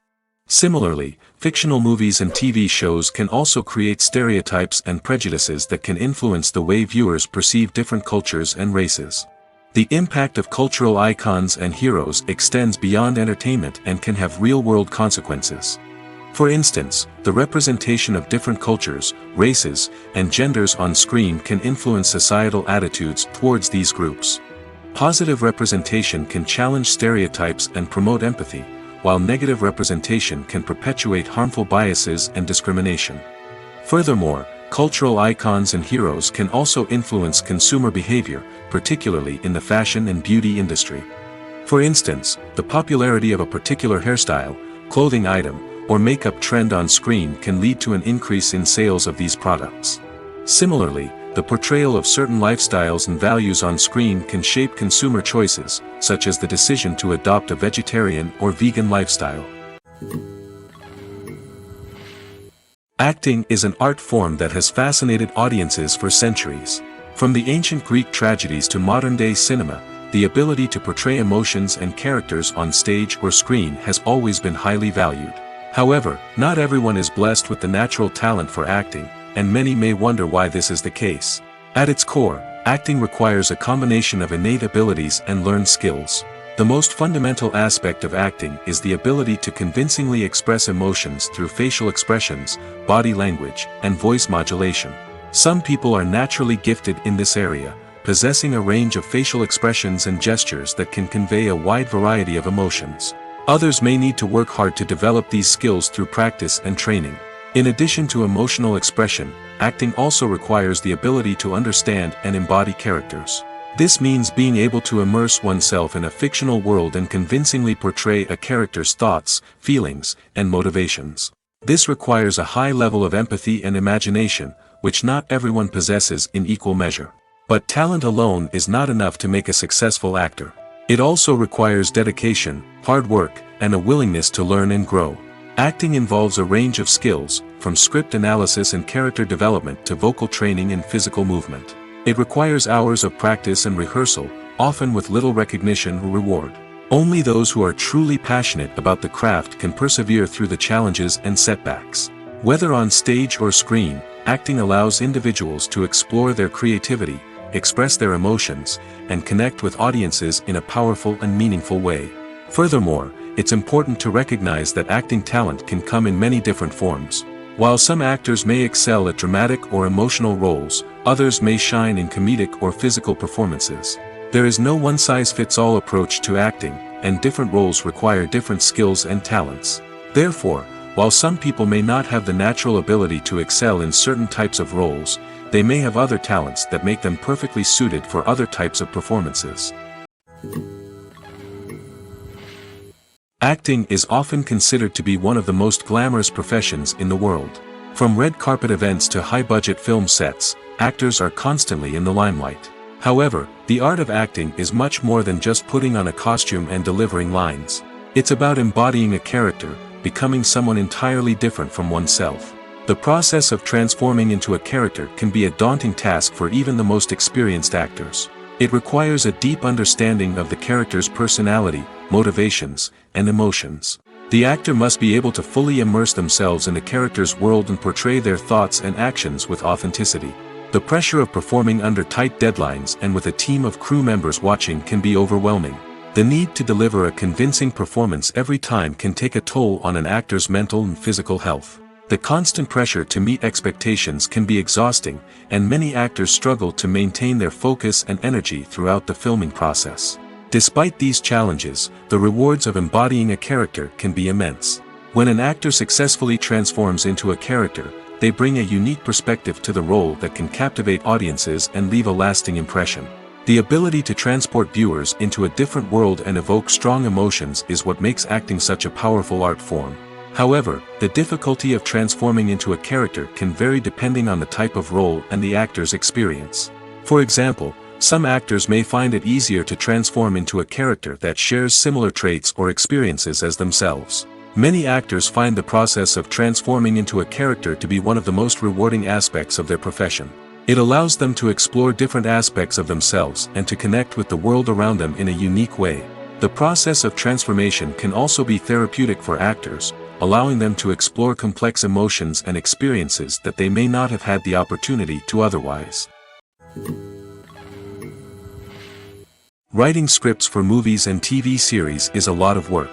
Similarly, fictional movies and TV shows can also create stereotypes and prejudices that can influence the way viewers perceive different cultures and races. The impact of cultural icons and heroes extends beyond entertainment and can have real-world consequences. For instance, the representation of different cultures, races, and genders on screen can influence societal attitudes towards these groups. Positive representation can challenge stereotypes and promote empathy, while negative representation can perpetuate harmful biases and discrimination. Furthermore, cultural icons and heroes can also influence consumer behavior, particularly in the fashion and beauty industry. For instance, the popularity of a particular hairstyle, clothing item, or makeup trend on screen can lead to an increase in sales of these products. Similarly, the portrayal of certain lifestyles and values on screen can shape consumer choices, such as the decision to adopt a vegetarian or vegan lifestyle. Acting is an art form that has fascinated audiences for centuries. From the ancient Greek tragedies to modern-day cinema, the ability to portray emotions and characters on stage or screen has always been highly valued. However, not everyone is blessed with the natural talent for acting, and many may wonder why this is the case. At its core, acting requires a combination of innate abilities and learned skills. The most fundamental aspect of acting is the ability to convincingly express emotions through facial expressions, body language, and voice modulation. Some people are naturally gifted in this area, possessing a range of facial expressions and gestures that can convey a wide variety of emotions. Others may need to work hard to develop these skills through practice and training. In addition to emotional expression, acting also requires the ability to understand and embody characters. This means being able to immerse oneself in a fictional world and convincingly portray a character's thoughts, feelings, and motivations. This requires a high level of empathy and imagination, which not everyone possesses in equal measure. But talent alone is not enough to make a successful actor. It also requires dedication, hard work, and a willingness to learn and grow. Acting involves a range of skills, from script analysis and character development to vocal training and physical movement. It requires hours of practice and rehearsal, often with little recognition or reward. Only those who are truly passionate about the craft can persevere through the challenges and setbacks. Whether on stage or screen, acting allows individuals to explore their creativity, express their emotions, and connect with audiences in a powerful and meaningful way. Furthermore, it's important to recognize that acting talent can come in many different forms. While some actors may excel at dramatic or emotional roles, others may shine in comedic or physical performances. There is no one-size-fits-all approach to acting, and different roles require different skills and talents. Therefore, while some people may not have the natural ability to excel in certain types of roles, they may have other talents that make them perfectly suited for other types of performances. Acting is often considered to be one of the most glamorous professions in the world. From red carpet events to high-budget film sets, actors are constantly in the limelight. However, the art of acting is much more than just putting on a costume and delivering lines. It's about embodying a character, becoming someone entirely different from oneself. The process of transforming into a character can be a daunting task for even the most experienced actors. It requires a deep understanding of the character's personality, motivations, and emotions. The actor must be able to fully immerse themselves in the character's world and portray their thoughts and actions with authenticity. The pressure of performing under tight deadlines and with a team of crew members watching can be overwhelming. The need to deliver a convincing performance every time can take a toll on an actor's mental and physical health. The constant pressure to meet expectations can be exhausting, and many actors struggle to maintain their focus and energy throughout the filming process. Despite these challenges, the rewards of embodying a character can be immense. When an actor successfully transforms into a character, they bring a unique perspective to the role that can captivate audiences and leave a lasting impression. The ability to transport viewers into a different world and evoke strong emotions is what makes acting such a powerful art form. However, the difficulty of transforming into a character can vary depending on the type of role and the actor's experience. For example, some actors may find it easier to transform into a character that shares similar traits or experiences as themselves. Many actors find the process of transforming into a character to be one of the most rewarding aspects of their profession. It allows them to explore different aspects of themselves and to connect with the world around them in a unique way. The process of transformation can also be therapeutic for actors, allowing them to explore complex emotions and experiences that they may not have had the opportunity to otherwise. Writing scripts for movies and TV series is a lot of work.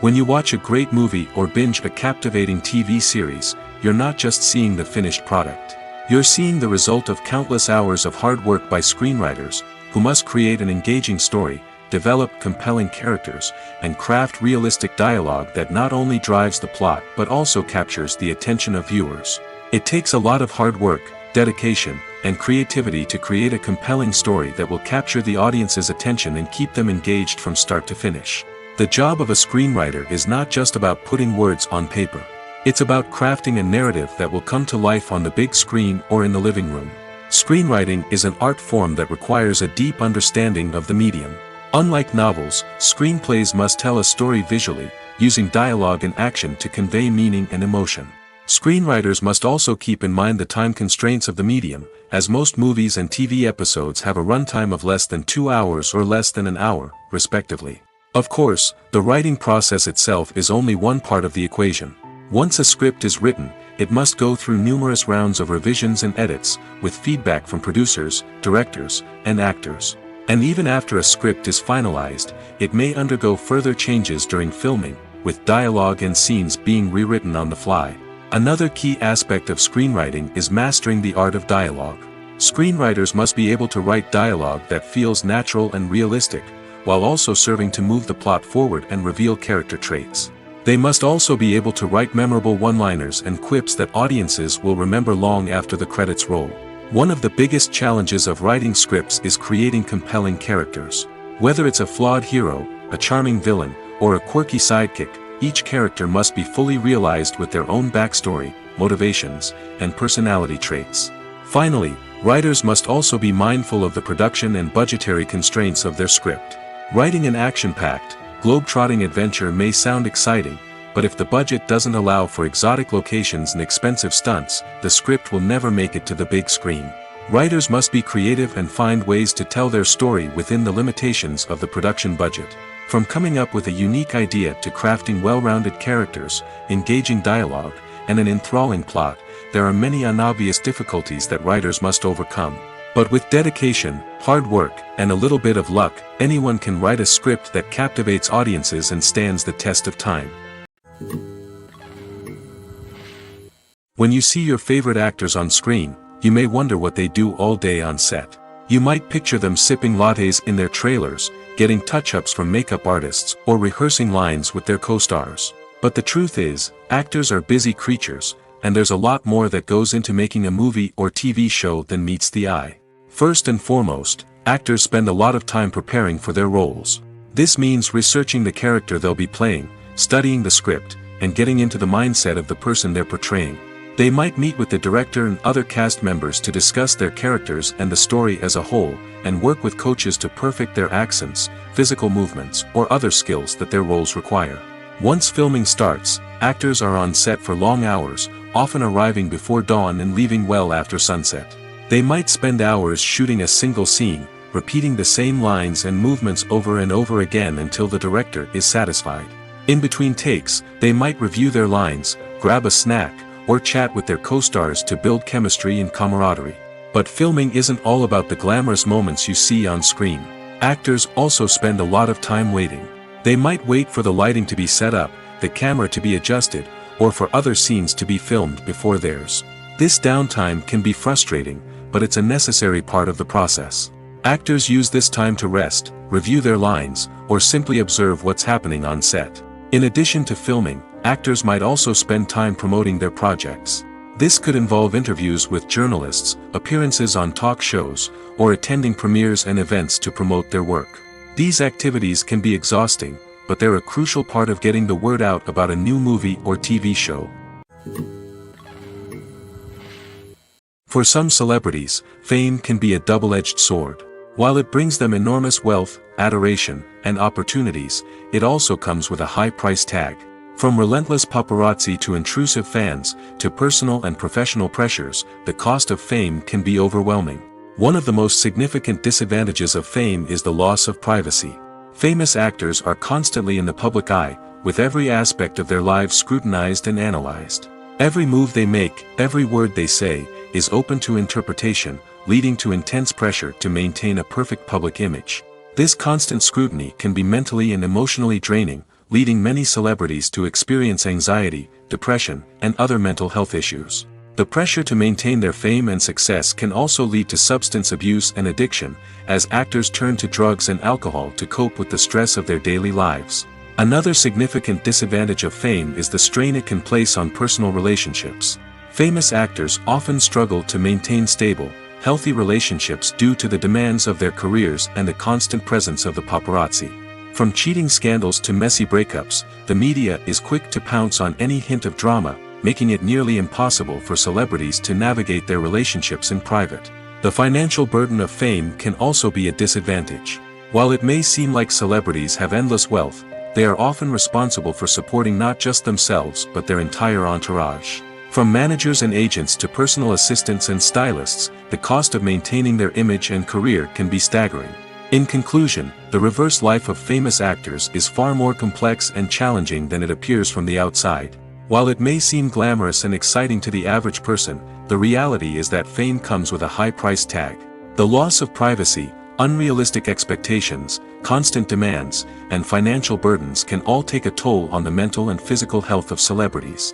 When you watch a great movie or binge a captivating TV series, you're not just seeing the finished product. You're seeing the result of countless hours of hard work by screenwriters, who must create an engaging story, develop compelling characters, and craft realistic dialogue that not only drives the plot but also captures the attention of viewers. It takes a lot of hard work, dedication, and creativity to create a compelling story that will capture the audience's attention and keep them engaged from start to finish. The job of a screenwriter is not just about putting words on paper. It's about crafting a narrative that will come to life on the big screen or in the living room. Screenwriting is an art form that requires a deep understanding of the medium. Unlike novels, screenplays must tell a story visually, using dialogue and action to convey meaning and emotion. Screenwriters must also keep in mind the time constraints of the medium, as most movies and TV episodes have a runtime of less than 2 hours or less than an hour, respectively. Of course, the writing process itself is only one part of the equation. Once a script is written, it must go through numerous rounds of revisions and edits, with feedback from producers, directors, and actors. And even after a script is finalized, it may undergo further changes during filming, with dialogue and scenes being rewritten on the fly. Another key aspect of screenwriting is mastering the art of dialogue. Screenwriters must be able to write dialogue that feels natural and realistic, while also serving to move the plot forward and reveal character traits. They must also be able to write memorable one-liners and quips that audiences will remember long after the credits roll. One of the biggest challenges of writing scripts is creating compelling characters. Whether it's a flawed hero, a charming villain, or a quirky sidekick, each character must be fully realized with their own backstory, motivations, and personality traits. Finally, writers must also be mindful of the production and budgetary constraints of their script. Writing an action-packed, globe-trotting adventure may sound exciting, but if the budget doesn't allow for exotic locations and expensive stunts, the script will never make it to the big screen. Writers must be creative and find ways to tell their story within the limitations of the production budget. From coming up with a unique idea to crafting well-rounded characters, engaging dialogue, and an enthralling plot, there are many unobvious difficulties that writers must overcome. But with dedication, hard work, and a little bit of luck, anyone can write a script that captivates audiences and stands the test of time. When you see your favorite actors on screen, you may wonder what they do all day on set. You might picture them sipping lattes in their trailers, getting touch-ups from makeup artists, or rehearsing lines with their co-stars. But the truth is, actors are busy creatures, and there's a lot more that goes into making a movie or TV show than meets the eye. First and foremost, actors spend a lot of time preparing for their roles. This means researching the character they'll be playing, studying the script, and getting into the mindset of the person they're portraying. They might meet with the director and other cast members to discuss their characters and the story as a whole, and work with coaches to perfect their accents, physical movements, or other skills that their roles require. Once filming starts, actors are on set for long hours, often arriving before dawn and leaving well after sunset. They might spend hours shooting a single scene, repeating the same lines and movements over and over again until the director is satisfied. In between takes, they might review their lines, grab a snack, or chat with their co-stars to build chemistry and camaraderie. But filming isn't all about the glamorous moments you see on screen. Actors also spend a lot of time waiting. They might wait for the lighting to be set up, the camera to be adjusted, or for other scenes to be filmed before theirs. This downtime can be frustrating, but it's a necessary part of the process. Actors use this time to rest, review their lines, or simply observe what's happening on set. In addition to filming, actors might also spend time promoting their projects. This could involve interviews with journalists, appearances on talk shows, or attending premieres and events to promote their work. These activities can be exhausting, but they're a crucial part of getting the word out about a new movie or TV show. For some celebrities, fame can be a double-edged sword. While it brings them enormous wealth, adoration, and opportunities, it also comes with a high price tag. From relentless paparazzi to intrusive fans, to personal and professional pressures, the cost of fame can be overwhelming. One of the most significant disadvantages of fame is the loss of privacy. Famous actors are constantly in the public eye, with every aspect of their lives scrutinized and analyzed. Every move they make, every word they say, is open to interpretation, leading to intense pressure to maintain a perfect public image. This constant scrutiny can be mentally and emotionally draining, leading many celebrities to experience anxiety, depression, and other mental health issues. The pressure to maintain their fame and success can also lead to substance abuse and addiction, as actors turn to drugs and alcohol to cope with the stress of their daily lives. Another significant disadvantage of fame is the strain it can place on personal relationships. Famous actors often struggle to maintain stable, healthy relationships due to the demands of their careers and the constant presence of the paparazzi. From cheating scandals to messy breakups, the media is quick to pounce on any hint of drama, making it nearly impossible for celebrities to navigate their relationships in private. The financial burden of fame can also be a disadvantage. While it may seem like celebrities have endless wealth, they are often responsible for supporting not just themselves but their entire entourage. From managers and agents to personal assistants and stylists, the cost of maintaining their image and career can be staggering. In conclusion, the reverse life of famous actors is far more complex and challenging than it appears from the outside. While it may seem glamorous and exciting to the average person, the reality is that fame comes with a high price tag. The loss of privacy, unrealistic expectations, constant demands, and financial burdens can all take a toll on the mental and physical health of celebrities.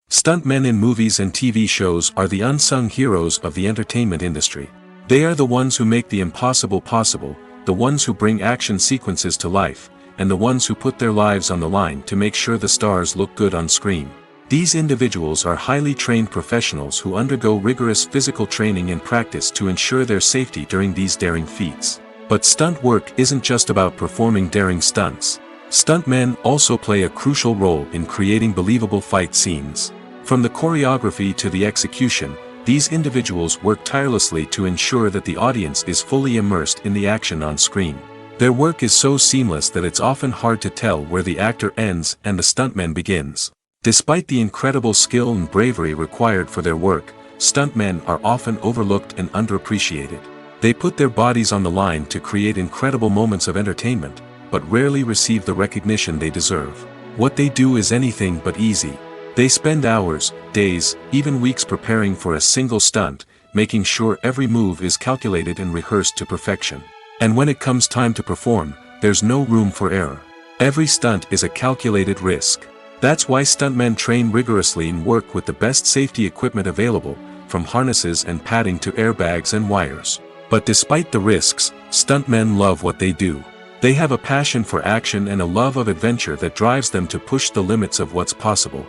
Stuntmen in movies and TV shows are the unsung heroes of the entertainment industry. They are the ones who make the impossible possible, the ones who bring action sequences to life, and the ones who put their lives on the line to make sure the stars look good on screen. These individuals are highly trained professionals who undergo rigorous physical training and practice to ensure their safety during these daring feats. But stunt work isn't just about performing daring stunts. Stuntmen also play a crucial role in creating believable fight scenes. From the choreography to the execution, these individuals work tirelessly to ensure that the audience is fully immersed in the action on screen. Their work is so seamless that it's often hard to tell where the actor ends and the stuntman begins. Despite the incredible skill and bravery required for their work, stuntmen are often overlooked and underappreciated. They put their bodies on the line to create incredible moments of entertainment, but rarely receive the recognition they deserve. What they do is anything but easy. They spend hours, days, even weeks preparing for a single stunt, making sure every move is calculated and rehearsed to perfection. And when it comes time to perform, there's no room for error. Every stunt is a calculated risk. That's why stuntmen train rigorously and work with the best safety equipment available, from harnesses and padding to airbags and wires. But despite the risks, stuntmen love what they do. They have a passion for action and a love of adventure that drives them to push the limits of what's possible.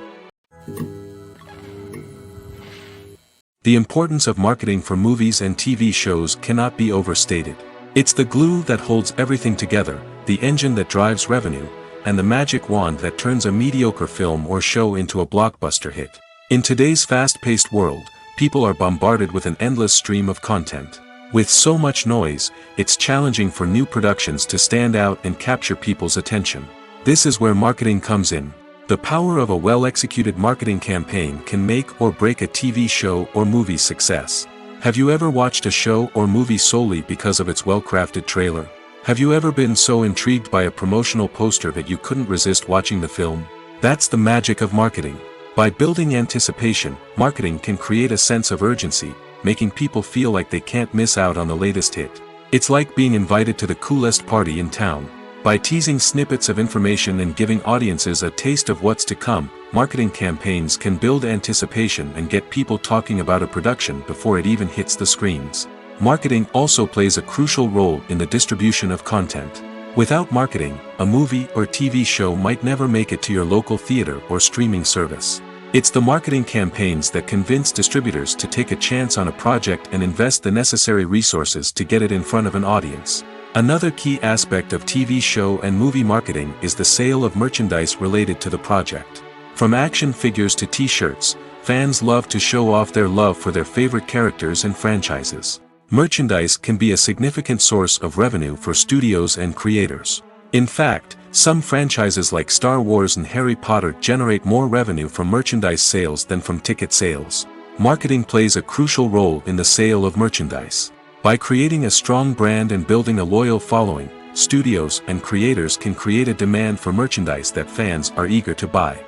The importance of marketing for movies and TV shows cannot be overstated. It's the glue that holds everything together, the engine that drives revenue, and the magic wand that turns a mediocre film or show into a blockbuster hit. In today's fast-paced world, people are bombarded with an endless stream of content. With so much noise, it's challenging for new productions to stand out and capture people's attention. This is where marketing comes in. The power of a well-executed marketing campaign can make or break a TV show or movie's success. Have you ever watched a show or movie solely because of its well-crafted trailer? Have you ever been so intrigued by a promotional poster that you couldn't resist watching the film? That's the magic of marketing. By building anticipation, marketing can create a sense of urgency, making people feel like they can't miss out on the latest hit. It's like being invited to the coolest party in town. By teasing snippets of information and giving audiences a taste of what's to come, marketing campaigns can build anticipation and get people talking about a production before it even hits the screens. Marketing also plays a crucial role in the distribution of content. Without marketing, a movie or TV show might never make it to your local theater or streaming service. It's the marketing campaigns that convince distributors to take a chance on a project and invest the necessary resources to get it in front of an audience. Another key aspect of TV show and movie marketing is the sale of merchandise related to the project. From action figures to t-shirts, fans love to show off their love for their favorite characters and franchises. Merchandise can be a significant source of revenue for studios and creators. In fact, some franchises like Star Wars and Harry Potter generate more revenue from merchandise sales than from ticket sales. Marketing plays a crucial role in the sale of merchandise. By creating a strong brand and building a loyal following, studios and creators can create a demand for merchandise that fans are eager to buy.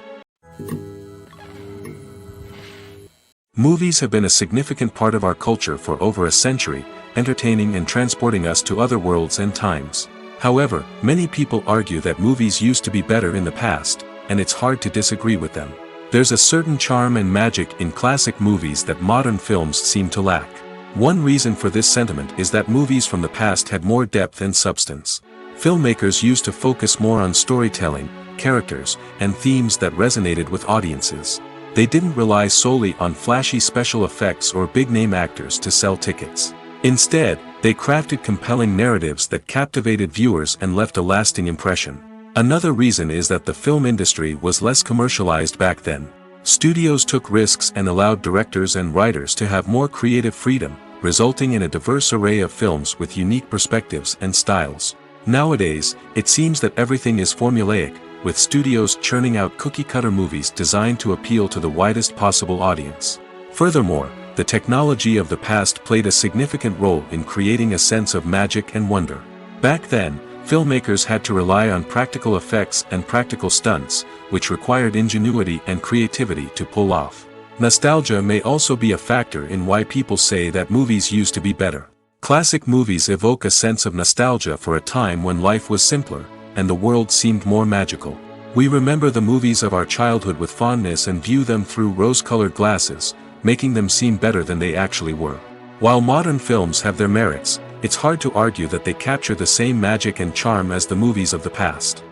Movies have been a significant part of our culture for over a century, entertaining and transporting us to other worlds and times. However, many people argue that movies used to be better in the past, and it's hard to disagree with them. There's a certain charm and magic in classic movies that modern films seem to lack. One reason for this sentiment is that movies from the past had more depth and substance. Filmmakers used to focus more on storytelling, characters, and themes that resonated with audiences. They didn't rely solely on flashy special effects or big-name actors to sell tickets. Instead, they crafted compelling narratives that captivated viewers and left a lasting impression. Another reason is that the film industry was less commercialized back then. Studios took risks and allowed directors and writers to have more creative freedom, resulting in a diverse array of films with unique perspectives and styles. Nowadays, it seems that everything is formulaic, with studios churning out cookie-cutter movies designed to appeal to the widest possible audience. Furthermore, the technology of the past played a significant role in creating a sense of magic and wonder. Back then, filmmakers had to rely on practical effects and practical stunts, which required ingenuity and creativity to pull off. Nostalgia may also be a factor in why people say that movies used to be better. Classic movies evoke a sense of nostalgia for a time when life was simpler, and the world seemed more magical. We remember the movies of our childhood with fondness and view them through rose-colored glasses, making them seem better than they actually were. While modern films have their merits, it's hard to argue that they capture the same magic and charm as the movies of the past.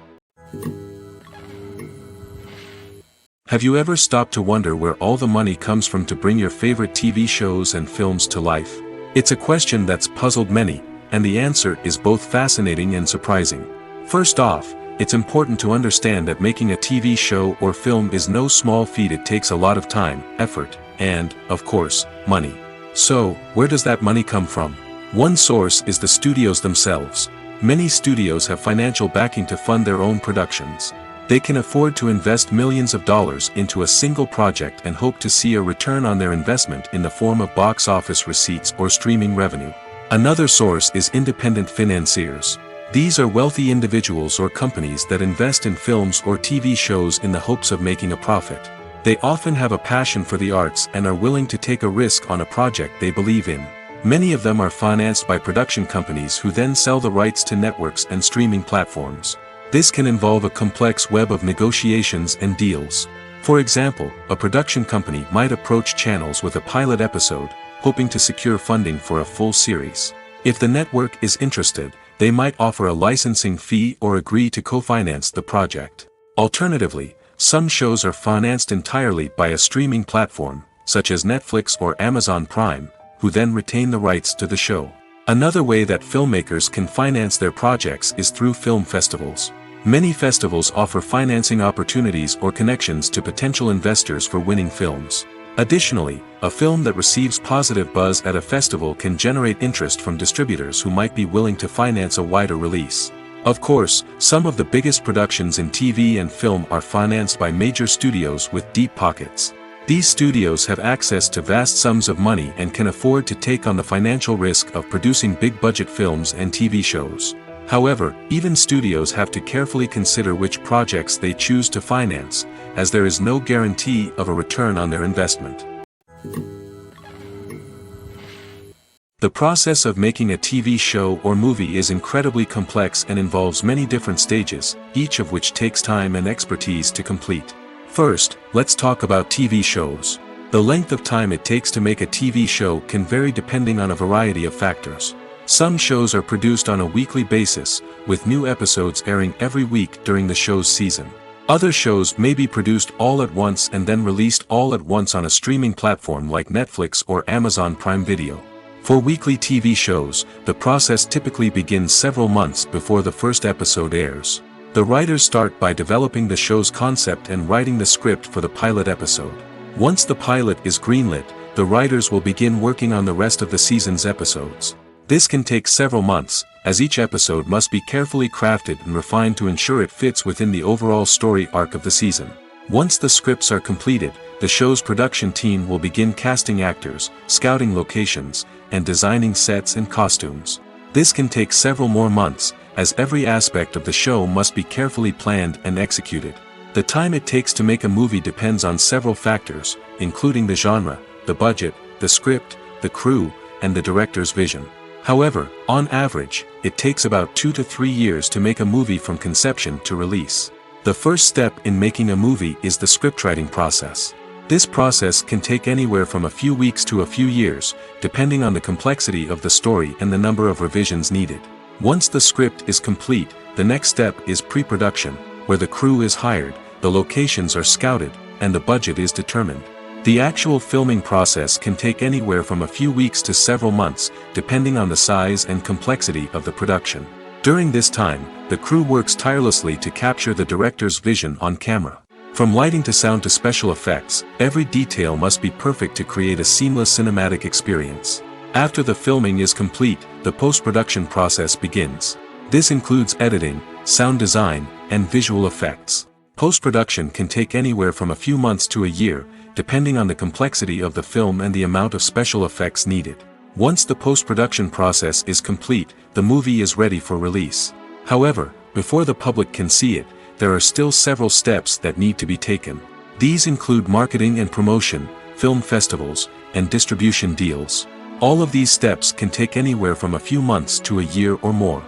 Have you ever stopped to wonder where all the money comes from to bring your favorite TV shows and films to life? It's a question that's puzzled many, and the answer is both fascinating and surprising. First off, it's important to understand that making a TV show or film is no small feat. It takes a lot of time, effort, and, of course, money. So, where does that money come from? One source is the studios themselves. Many studios have financial backing to fund their own productions. They can afford to invest millions of dollars into a single project and hope to see a return on their investment in the form of box office receipts or streaming revenue. Another source is independent financiers. These are wealthy individuals or companies that invest in films or TV shows in the hopes of making a profit. They often have a passion for the arts and are willing to take a risk on a project they believe in. Many of them are financed by production companies who then sell the rights to networks and streaming platforms. This can involve a complex web of negotiations and deals. For example, a production company might approach channels with a pilot episode, hoping to secure funding for a full series. If the network is interested, they might offer a licensing fee or agree to co-finance the project. Alternatively, some shows are financed entirely by a streaming platform, such as Netflix or Amazon Prime, who then retain the rights to the show. Another way that filmmakers can finance their projects is through film festivals. Many festivals offer financing opportunities or connections to potential investors for winning films. Additionally, a film that receives positive buzz at a festival can generate interest from distributors who might be willing to finance a wider release. Of course, some of the biggest productions in TV and film are financed by major studios with deep pockets. These studios have access to vast sums of money and can afford to take on the financial risk of producing big-budget films and TV shows. However, even studios have to carefully consider which projects they choose to finance, as there is no guarantee of a return on their investment. The process of making a TV show or movie is incredibly complex and involves many different stages, each of which takes time and expertise to complete. First, let's talk about TV shows. The length of time it takes to make a TV show can vary depending on a variety of factors. Some shows are produced on a weekly basis, with new episodes airing every week during the show's season. Other shows may be produced all at once and then released all at once on a streaming platform like Netflix or Amazon Prime Video. For weekly TV shows, the process typically begins several months before the first episode airs. The writers start by developing the show's concept and writing the script for the pilot episode. Once the pilot is greenlit, the writers will begin working on the rest of the season's episodes. This can take several months, as each episode must be carefully crafted and refined to ensure it fits within the overall story arc of the season. Once the scripts are completed, the show's production team will begin casting actors, scouting locations, and designing sets and costumes. This can take several more months, as every aspect of the show must be carefully planned and executed. The time it takes to make a movie depends on several factors, including the genre, the budget, the script, the crew, and the director's vision. However, on average, it takes about 2 to 3 years to make a movie from conception to release. The first step in making a movie is the scriptwriting process. This process can take anywhere from a few weeks to a few years, depending on the complexity of the story and the number of revisions needed. Once the script is complete, the next step is pre-production, where the crew is hired, the locations are scouted, and the budget is determined. The actual filming process can take anywhere from a few weeks to several months, depending on the size and complexity of the production. During this time, the crew works tirelessly to capture the director's vision on camera. From lighting to sound to special effects, every detail must be perfect to create a seamless cinematic experience. After the filming is complete, the post-production process begins. This includes editing, sound design, and visual effects. Post-production can take anywhere from a few months to a year, depending on the complexity of the film and the amount of special effects needed. Once the post-production process is complete, the movie is ready for release. However, before the public can see it, there are still several steps that need to be taken. These include marketing and promotion, film festivals, and distribution deals. All of these steps can take anywhere from a few months to a year or more.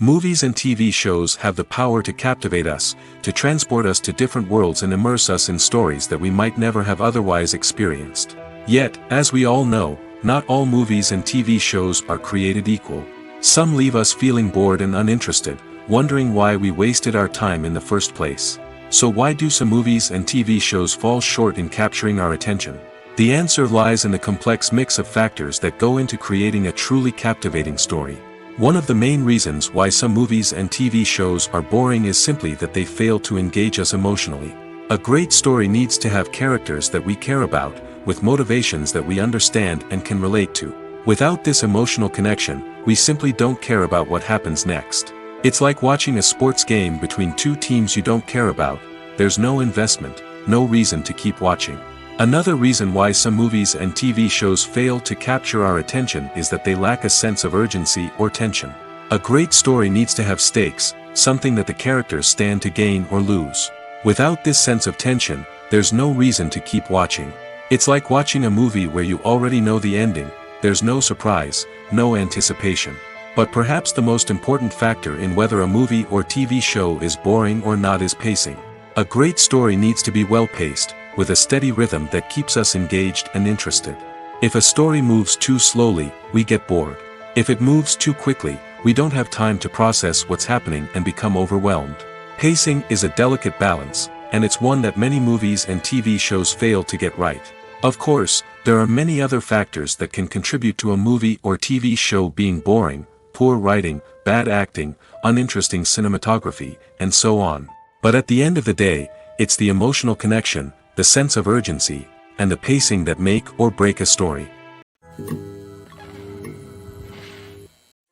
Movies and TV shows have the power to captivate us, to transport us to different worlds and immerse us in stories that we might never have otherwise experienced. Yet, as we all know, not all movies and TV shows are created equal. Some leave us feeling bored and uninterested, wondering why we wasted our time in the first place. So why do some movies and TV shows fall short in capturing our attention? The answer lies in the complex mix of factors that go into creating a truly captivating story. One of the main reasons why some movies and TV shows are boring is simply that they fail to engage us emotionally. A great story needs to have characters that we care about, with motivations that we understand and can relate to. Without this emotional connection, we simply don't care about what happens next. It's like watching a sports game between two teams you don't care about. There's no investment, no reason to keep watching. Another reason why some movies and TV shows fail to capture our attention is that they lack a sense of urgency or tension. A great story needs to have stakes, something that the characters stand to gain or lose. Without this sense of tension, there's no reason to keep watching. It's like watching a movie where you already know the ending. There's no surprise, no anticipation. But perhaps the most important factor in whether a movie or TV show is boring or not is pacing. A great story needs to be well-paced, with a steady rhythm that keeps us engaged and interested. If a story moves too slowly, we get bored. If it moves too quickly, we don't have time to process what's happening and become overwhelmed. Pacing is a delicate balance, and it's one that many movies and TV shows fail to get right. Of course, there are many other factors that can contribute to a movie or TV show being boring: poor writing, bad acting, uninteresting cinematography, and so on. But at the end of the day, it's the emotional connection, the sense of urgency, and the pacing that make or break a story.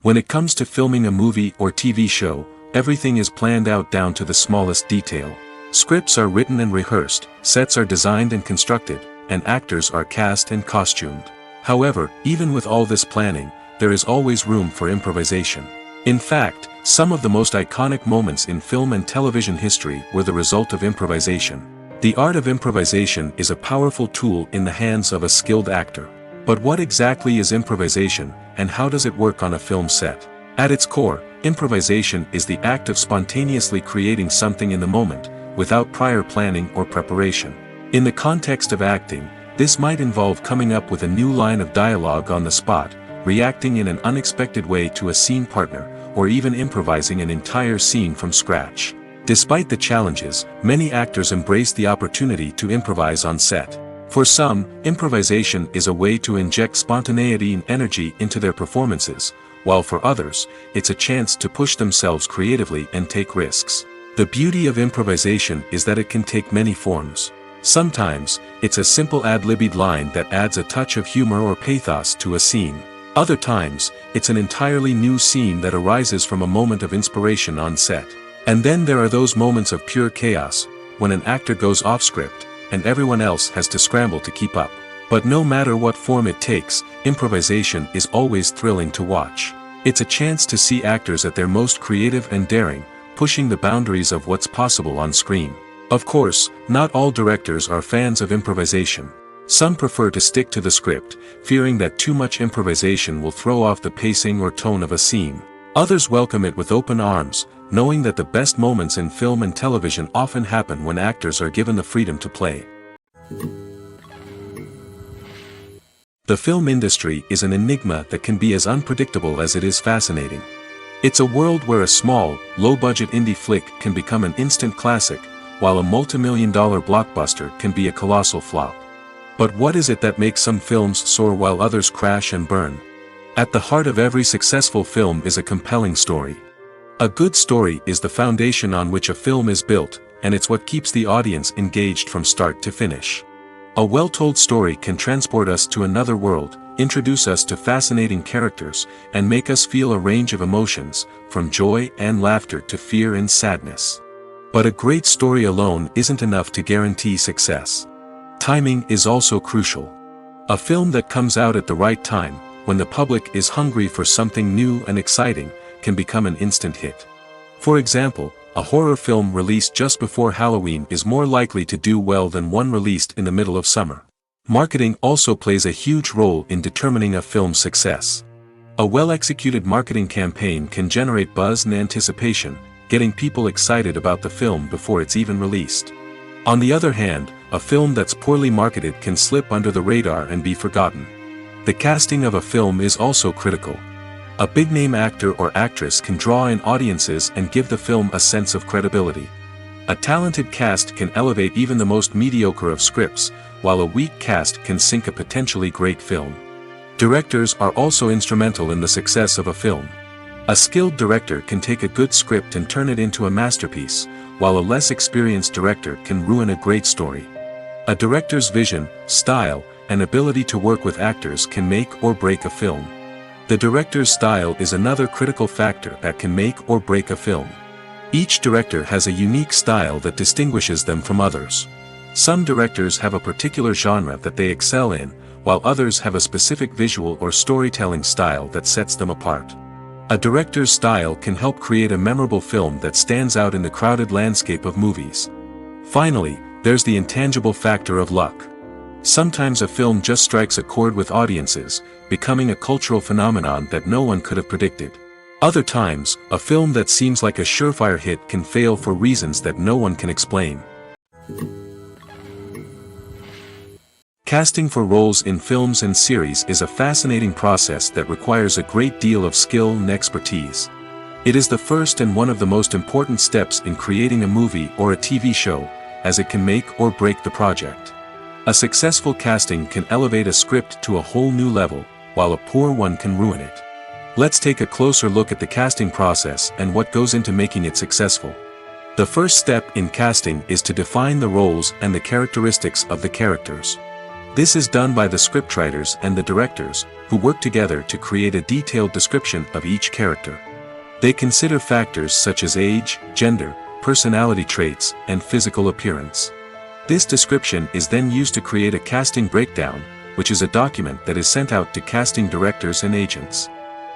When it comes to filming a movie or TV show, everything is planned out down to the smallest detail. Scripts are written and rehearsed, sets are designed and constructed, and actors are cast and costumed. However, even with all this planning, there is always room for improvisation. In fact, some of the most iconic moments in film and television history were the result of improvisation. The art of improvisation is a powerful tool in the hands of a skilled actor. But what exactly is improvisation, and how does it work on a film set? At its core, improvisation is the act of spontaneously creating something in the moment, without prior planning or preparation. In the context of acting, this might involve coming up with a new line of dialogue on the spot, reacting in an unexpected way to a scene partner, or even improvising an entire scene from scratch. Despite the challenges, many actors embrace the opportunity to improvise on set. For some, improvisation is a way to inject spontaneity and energy into their performances, while for others, it's a chance to push themselves creatively and take risks. The beauty of improvisation is that it can take many forms. Sometimes, it's a simple ad-libbed line that adds a touch of humor or pathos to a scene. Other times, it's an entirely new scene that arises from a moment of inspiration on set. And then there are those moments of pure chaos, when an actor goes off script, and everyone else has to scramble to keep up. But no matter what form it takes, improvisation is always thrilling to watch. It's a chance to see actors at their most creative and daring, pushing the boundaries of what's possible on screen. Of course, not all directors are fans of improvisation. Some prefer to stick to the script, fearing that too much improvisation will throw off the pacing or tone of a scene. Others welcome it with open arms, knowing that the best moments in film and television often happen when actors are given the freedom to play. The film industry is an enigma that can be as unpredictable as it is fascinating. It's a world where a small, low-budget indie flick can become an instant classic, while a multi-million-dollar blockbuster can be a colossal flop. But what is it that makes some films soar while others crash and burn? At the heart of every successful film is a compelling story. A good story is the foundation on which a film is built, and it's what keeps the audience engaged from start to finish. A well-told story can transport us to another world, introduce us to fascinating characters, and make us feel a range of emotions, from joy and laughter to fear and sadness. But a great story alone isn't enough to guarantee success. Timing is also crucial. A film that comes out at the right time, when the public is hungry for something new and exciting, can become an instant hit. For example, a horror film released just before Halloween is more likely to do well than one released in the middle of summer. Marketing also plays a huge role in determining a film's success. A well-executed marketing campaign can generate buzz and anticipation, getting people excited about the film before it's even released. On the other hand, a film that's poorly marketed can slip under the radar and be forgotten. The casting of a film is also critical. A big-name actor or actress can draw in audiences and give the film a sense of credibility. A talented cast can elevate even the most mediocre of scripts, while a weak cast can sink a potentially great film. Directors are also instrumental in the success of a film. A skilled director can take a good script and turn it into a masterpiece, while a less experienced director can ruin a great story. A director's vision, style, and ability to work with actors can make or break a film. The director's style is another critical factor that can make or break a film. Each director has a unique style that distinguishes them from others. Some directors have a particular genre that they excel in, while others have a specific visual or storytelling style that sets them apart. A director's style can help create a memorable film that stands out in the crowded landscape of movies. Finally, there's the intangible factor of luck. Sometimes a film just strikes a chord with audiences, becoming a cultural phenomenon that no one could have predicted. Other times, a film that seems like a surefire hit can fail for reasons that no one can explain. Casting for roles in films and series is a fascinating process that requires a great deal of skill and expertise. It is the first and one of the most important steps in creating a movie or a TV show, as it can make or break the project. A successful casting can elevate a script to a whole new level, while a poor one can ruin it. Let's take a closer look at the casting process and what goes into making it successful. The first step in casting is to define the roles and the characteristics of the characters. This is done by the scriptwriters and the directors, who work together to create a detailed description of each character. They consider factors such as age, gender, personality traits, and physical appearance. This description is then used to create a casting breakdown, which is a document that is sent out to casting directors and agents.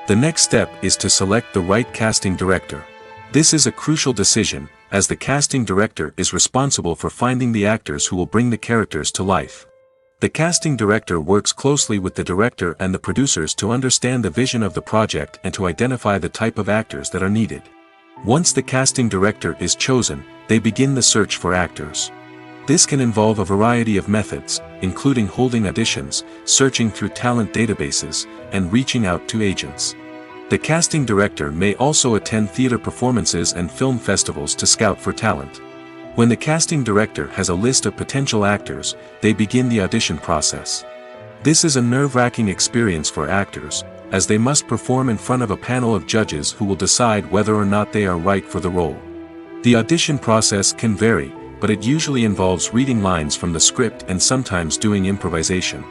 The next step is to select the right casting director. This is a crucial decision, as the casting director is responsible for finding the actors who will bring the characters to life. The casting director works closely with the director and the producers to understand the vision of the project and to identify the type of actors that are needed. Once the casting director is chosen, they begin the search for actors. This can involve a variety of methods, including holding auditions, searching through talent databases, and reaching out to agents. The casting director may also attend theater performances and film festivals to scout for talent. When the casting director has a list of potential actors, they begin the audition process. This is a nerve-wracking experience for actors, as they must perform in front of a panel of judges who will decide whether or not they are right for the role. The audition process can vary, but it usually involves reading lines from the script and sometimes doing improvisation.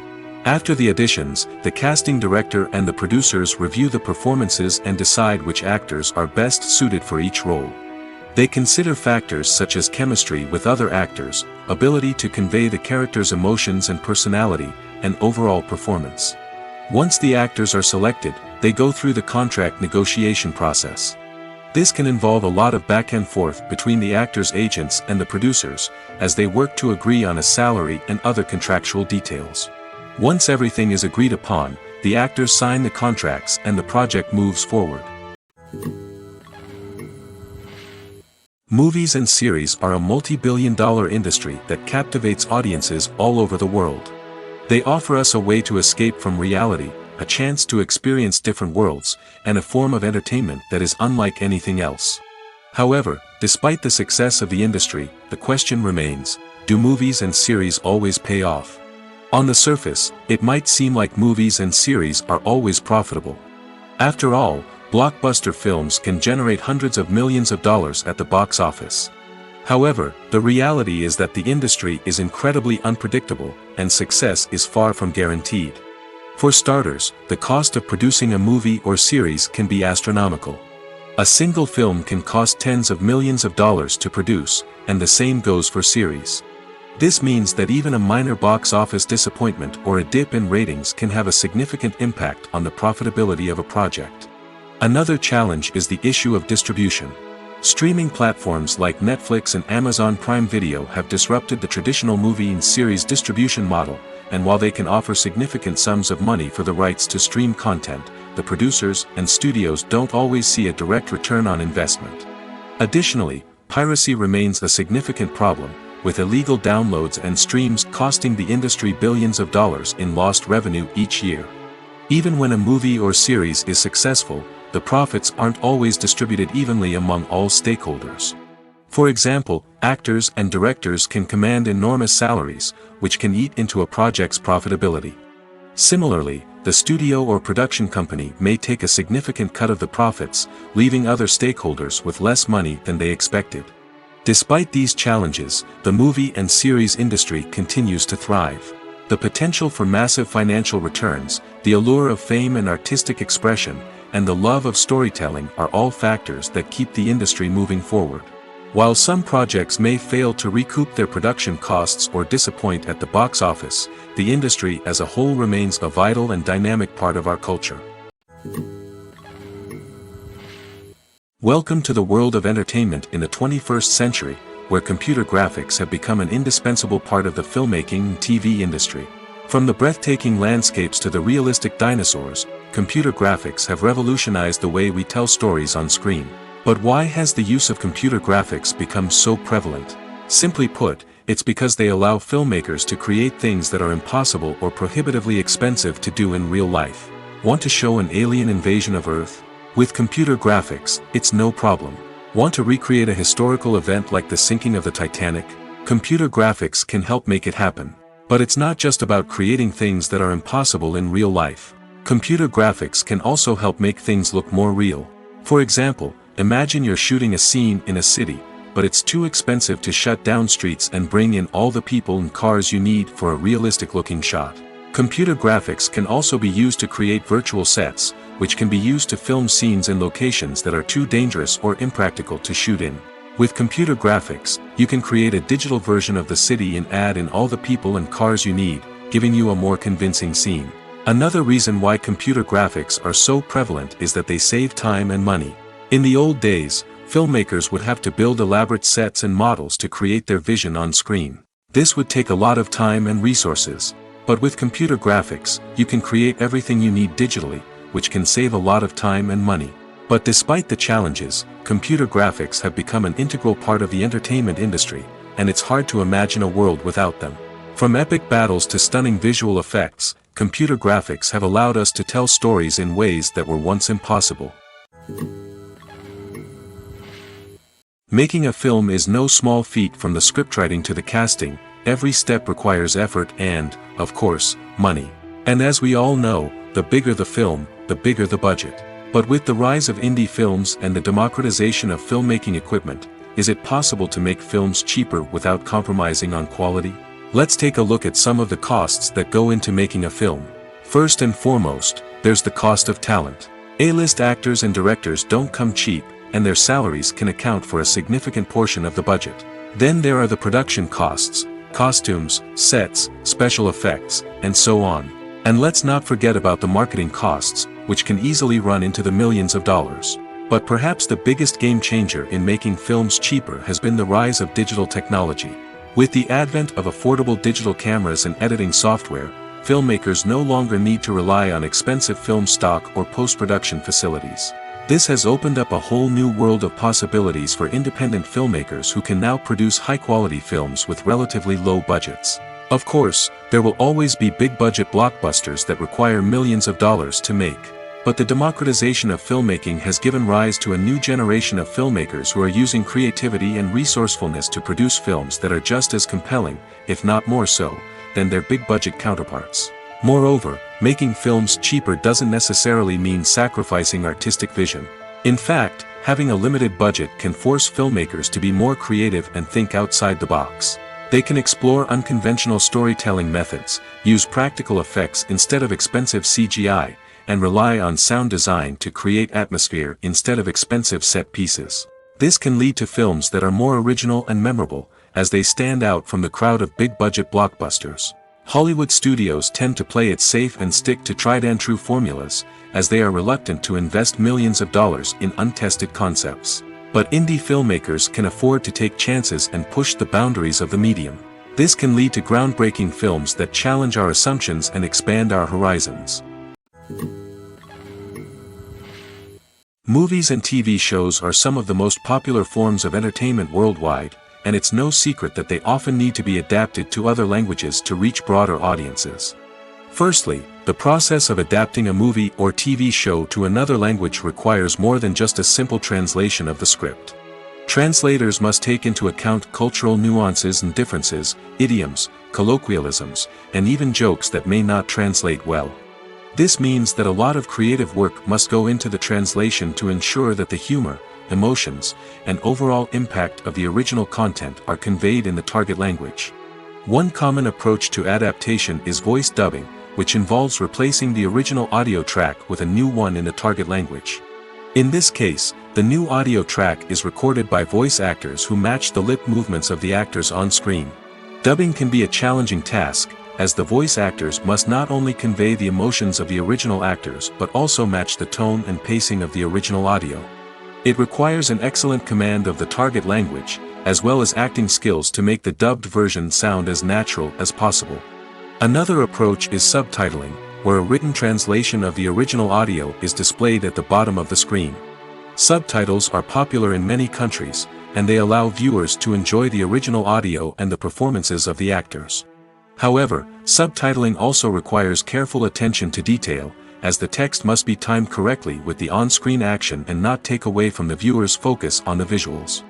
After the auditions, the casting director and the producers review the performances and decide which actors are best suited for each role. They consider factors such as chemistry with other actors, ability to convey the character's emotions and personality, and overall performance. Once the actors are selected, they go through the contract negotiation process. This can involve a lot of back and forth between the actors' agents and the producers, as they work to agree on a salary and other contractual details. Once everything is agreed upon, the actors sign the contracts and the project moves forward. Movies and series are a multi-billion-dollar industry that captivates audiences all over the world. They offer us a way to escape from reality, a chance to experience different worlds, and a form of entertainment that is unlike anything else. However, despite the success of the industry, the question remains, do movies and series always pay off? On the surface, it might seem like movies and series are always profitable. After all, blockbuster films can generate hundreds of millions of dollars at the box office. However, the reality is that the industry is incredibly unpredictable, and success is far from guaranteed. For starters, the cost of producing a movie or series can be astronomical. A single film can cost tens of millions of dollars to produce, and the same goes for series. This means that even a minor box office disappointment or a dip in ratings can have a significant impact on the profitability of a project. Another challenge is the issue of distribution. Streaming platforms like Netflix and Amazon Prime Video have disrupted the traditional movie and series distribution model, and while they can offer significant sums of money for the rights to stream content, the producers and studios don't always see a direct return on investment. Additionally, piracy remains a significant problem, with illegal downloads and streams costing the industry billions of dollars in lost revenue each year. Even when a movie or series is successful, the profits aren't always distributed evenly among all stakeholders. For example, actors and directors can command enormous salaries, which can eat into a project's profitability. Similarly, the studio or production company may take a significant cut of the profits, leaving other stakeholders with less money than they expected. Despite these challenges, the movie and series industry continues to thrive. The potential for massive financial returns, the allure of fame and artistic expression, and the love of storytelling are all factors that keep the industry moving forward. While some projects may fail to recoup their production costs or disappoint at the box office, the industry as a whole remains a vital and dynamic part of our culture. Welcome to the world of entertainment in the 21st century, where computer graphics have become an indispensable part of the filmmaking and TV industry. From the breathtaking landscapes to the realistic dinosaurs, computer graphics have revolutionized the way we tell stories on screen. But why has the use of computer graphics become so prevalent? Simply put, it's because they allow filmmakers to create things that are impossible or prohibitively expensive to do in real life. Want to show an alien invasion of Earth? With computer graphics, it's no problem. Want to recreate a historical event like the sinking of the Titanic? Computer graphics can help make it happen. But it's not just about creating things that are impossible in real life. Computer graphics can also help make things look more real. For example, imagine you're shooting a scene in a city, but it's too expensive to shut down streets and bring in all the people and cars you need for a realistic-looking shot. Computer graphics can also be used to create virtual sets, which can be used to film scenes in locations that are too dangerous or impractical to shoot in. With computer graphics, you can create a digital version of the city and add in all the people and cars you need, giving you a more convincing scene. Another reason why computer graphics are so prevalent is that they save time and money. In the old days, filmmakers would have to build elaborate sets and models to create their vision on screen. This would take a lot of time and resources. But with computer graphics, you can create everything you need digitally, which can save a lot of time and money. But despite the challenges, computer graphics have become an integral part of the entertainment industry, and it's hard to imagine a world without them. From epic battles to stunning visual effects, computer graphics have allowed us to tell stories in ways that were once impossible. Making a film is no small feat. From the scriptwriting to the casting, every step requires effort and, of course, money. And as we all know, the bigger the film, the bigger the budget. But with the rise of indie films and the democratization of filmmaking equipment, is it possible to make films cheaper without compromising on quality? Let's take a look at some of the costs that go into making a film. First and foremost, there's the cost of talent. A-list actors and directors don't come cheap, and their salaries can account for a significant portion of the budget. Then there are the production costs, costumes, sets, special effects, and so on. And let's not forget about the marketing costs, which can easily run into the millions of dollars. But perhaps the biggest game changer in making films cheaper has been the rise of digital technology. With the advent of affordable digital cameras and editing software, filmmakers no longer need to rely on expensive film stock or post-production facilities. This has opened up a whole new world of possibilities for independent filmmakers who can now produce high-quality films with relatively low budgets. Of course, there will always be big-budget blockbusters that require millions of dollars to make. But the democratization of filmmaking has given rise to a new generation of filmmakers who are using creativity and resourcefulness to produce films that are just as compelling, if not more so, than their big-budget counterparts. Moreover, making films cheaper doesn't necessarily mean sacrificing artistic vision. In fact, having a limited budget can force filmmakers to be more creative and think outside the box. They can explore unconventional storytelling methods, use practical effects instead of expensive CGI, and rely on sound design to create atmosphere instead of expensive set pieces. This can lead to films that are more original and memorable, as they stand out from the crowd of big-budget blockbusters. Hollywood studios tend to play it safe and stick to tried-and-true formulas, as they are reluctant to invest millions of dollars in untested concepts. But indie filmmakers can afford to take chances and push the boundaries of the medium. This can lead to groundbreaking films that challenge our assumptions and expand our horizons. Movies and TV shows are some of the most popular forms of entertainment worldwide, and it's no secret that they often need to be adapted to other languages to reach broader audiences. Firstly, the process of adapting a movie or TV show to another language requires more than just a simple translation of the script. Translators must take into account cultural nuances and differences, idioms, colloquialisms, and even jokes that may not translate well. This means that a lot of creative work must go into the translation to ensure that the humor, emotions, and overall impact of the original content are conveyed in the target language. One common approach to adaptation is voice dubbing, which involves replacing the original audio track with a new one in the target language. In this case, the new audio track is recorded by voice actors who match the lip movements of the actors on screen. Dubbing can be a challenging task, as the voice actors must not only convey the emotions of the original actors but also match the tone and pacing of the original audio. It requires an excellent command of the target language, as well as acting skills to make the dubbed version sound as natural as possible. Another approach is subtitling, where a written translation of the original audio is displayed at the bottom of the screen. Subtitles are popular in many countries, and they allow viewers to enjoy the original audio and the performances of the actors. However, subtitling also requires careful attention to detail, as the text must be timed correctly with the on-screen action and not take away from the viewer's focus on the visuals.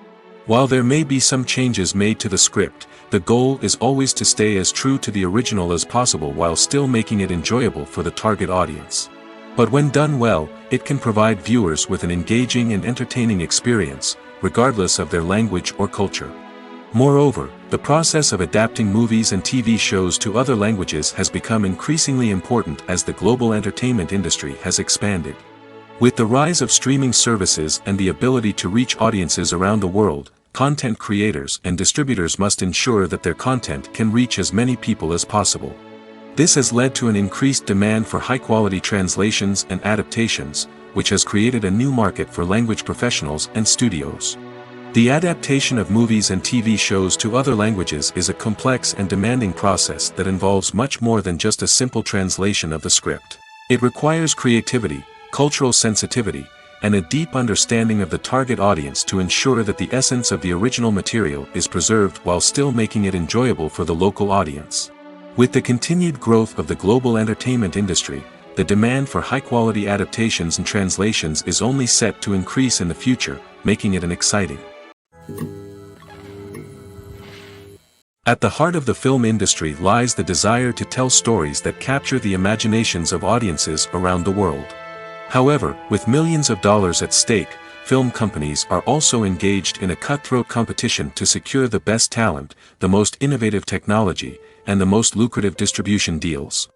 While there may be some changes made to the script, the goal is always to stay as true to the original as possible while still making it enjoyable for the target audience. But when done well, it can provide viewers with an engaging and entertaining experience, regardless of their language or culture. Moreover, the process of adapting movies and TV shows to other languages has become increasingly important as the global entertainment industry has expanded. With the rise of streaming services and the ability to reach audiences around the world, content creators and distributors must ensure that their content can reach as many people as possible. This has led to an increased demand for high-quality translations and adaptations, which has created a new market for language professionals and studios. The adaptation of movies and TV shows to other languages is a complex and demanding process that involves much more than just a simple translation of the script. It requires creativity, cultural sensitivity, and a deep understanding of the target audience to ensure that the essence of the original material is preserved while still making it enjoyable for the local audience. With the continued growth of the global entertainment industry, the demand for high-quality adaptations and translations is only set to increase in the future, making it an exciting. At the heart of the film industry lies the desire to tell stories that capture the imaginations of audiences around the world. However, with millions of dollars at stake, film companies are also engaged in a cutthroat competition to secure the best talent, the most innovative technology, and the most lucrative distribution deals.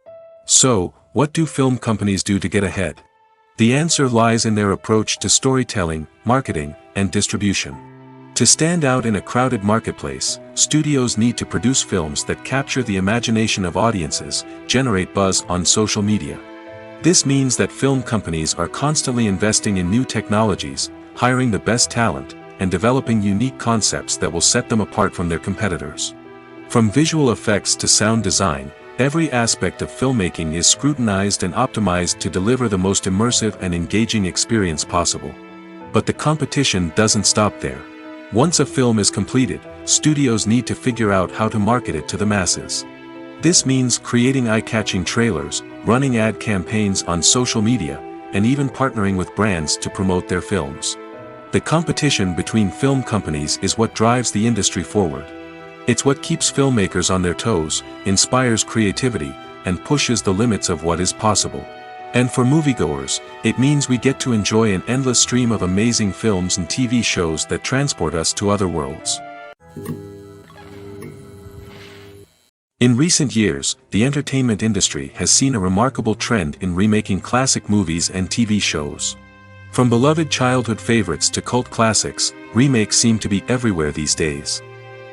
So, what do film companies do to get ahead? The answer lies in their approach to storytelling, marketing, and distribution. To stand out in a crowded marketplace, studios need to produce films that capture the imagination of audiences, generate buzz on social media. This means that film companies are constantly investing in new technologies, hiring the best talent, and developing unique concepts that will set them apart from their competitors. From visual effects to sound design, every aspect of filmmaking is scrutinized and optimized to deliver the most immersive and engaging experience possible. But the competition doesn't stop there. Once a film is completed, studios need to figure out how to market it to the masses. This means creating eye-catching trailers, running ad campaigns on social media, and even partnering with brands to promote their films. The competition between film companies is what drives the industry forward. It's what keeps filmmakers on their toes, inspires creativity, and pushes the limits of what is possible. And for moviegoers, it means we get to enjoy an endless stream of amazing films and TV shows that transport us to other worlds. In recent years, the entertainment industry has seen a remarkable trend in remaking classic movies and TV shows. From beloved childhood favorites to cult classics, remakes seem to be everywhere these days.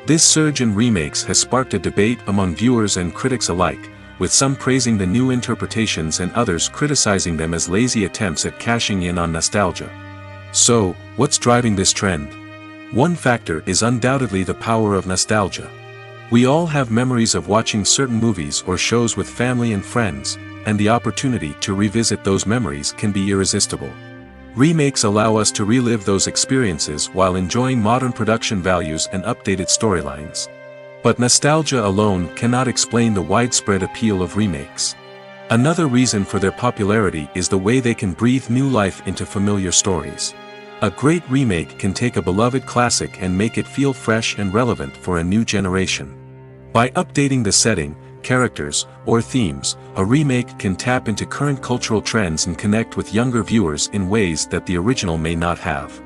This surge in remakes has sparked a debate among viewers and critics alike, with some praising the new interpretations and others criticizing them as lazy attempts at cashing in on nostalgia. So, what's driving this trend? One factor is undoubtedly the power of nostalgia. We all have memories of watching certain movies or shows with family and friends, and the opportunity to revisit those memories can be irresistible. Remakes allow us to relive those experiences while enjoying modern production values and updated storylines. But nostalgia alone cannot explain the widespread appeal of remakes. Another reason for their popularity is the way they can breathe new life into familiar stories. A great remake can take a beloved classic and make it feel fresh and relevant for a new generation. By updating the setting, characters, or themes, a remake can tap into current cultural trends and connect with younger viewers in ways that the original may not have.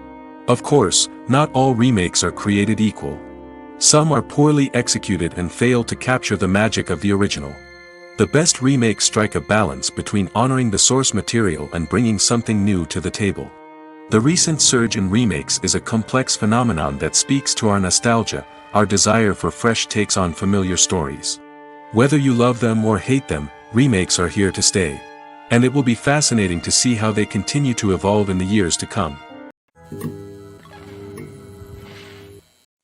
Of course, not all remakes are created equal. Some are poorly executed and fail to capture the magic of the original. The best remakes strike a balance between honoring the source material and bringing something new to the table. The recent surge in remakes is a complex phenomenon that speaks to our nostalgia, our desire for fresh takes on familiar stories. Whether you love them or hate them, remakes are here to stay. And it will be fascinating to see how they continue to evolve in the years to come.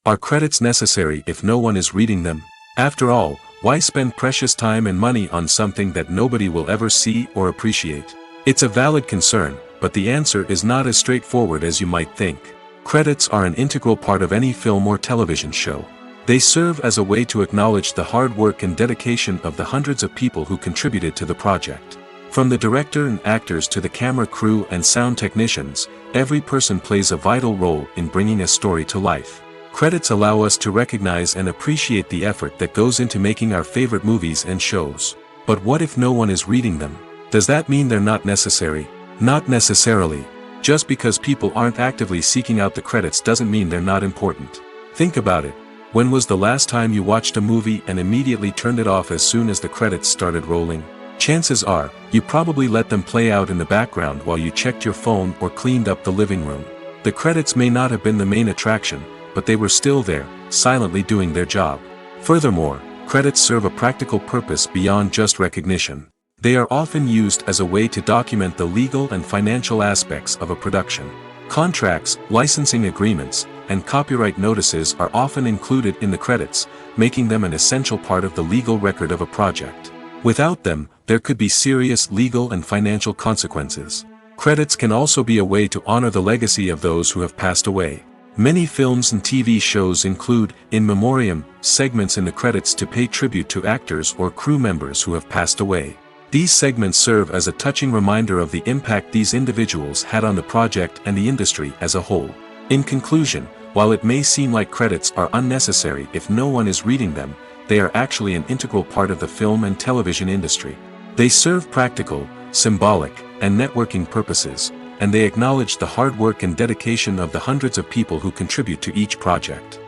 Are credits necessary if no one is reading them? After all, why spend precious time and money on something that nobody will ever see or appreciate? It's a valid concern, but the answer is not as straightforward as you might think. Credits are an integral part of any film or television show. They serve as a way to acknowledge the hard work and dedication of the hundreds of people who contributed to the project. From the director and actors to the camera crew and sound technicians, every person plays a vital role in bringing a story to life. Credits allow us to recognize and appreciate the effort that goes into making our favorite movies and shows. But what if no one is reading them? Does that mean they're not necessary? Not necessarily. Just because people aren't actively seeking out the credits doesn't mean they're not important. Think about it. When was the last time you watched a movie and immediately turned it off as soon as the credits started rolling? Chances are, you probably let them play out in the background while you checked your phone or cleaned up the living room. The credits may not have been the main attraction, but they were still there, silently doing their job. Furthermore, credits serve a practical purpose beyond just recognition. They are often used as a way to document the legal and financial aspects of a production. Contracts, licensing agreements, and copyright notices are often included in the credits, making them an essential part of the legal record of a project. Without them, there could be serious legal and financial consequences. Credits can also be a way to honor the legacy of those who have passed away. Many films and TV shows include, in memoriam, segments in the credits to pay tribute to actors or crew members who have passed away. These segments serve as a touching reminder of the impact these individuals had on the project and the industry as a whole. In conclusion, while it may seem like credits are unnecessary if no one is reading them, they are actually an integral part of the film and television industry. They serve practical, symbolic, and networking purposes, and they acknowledge the hard work and dedication of the hundreds of people who contribute to each project.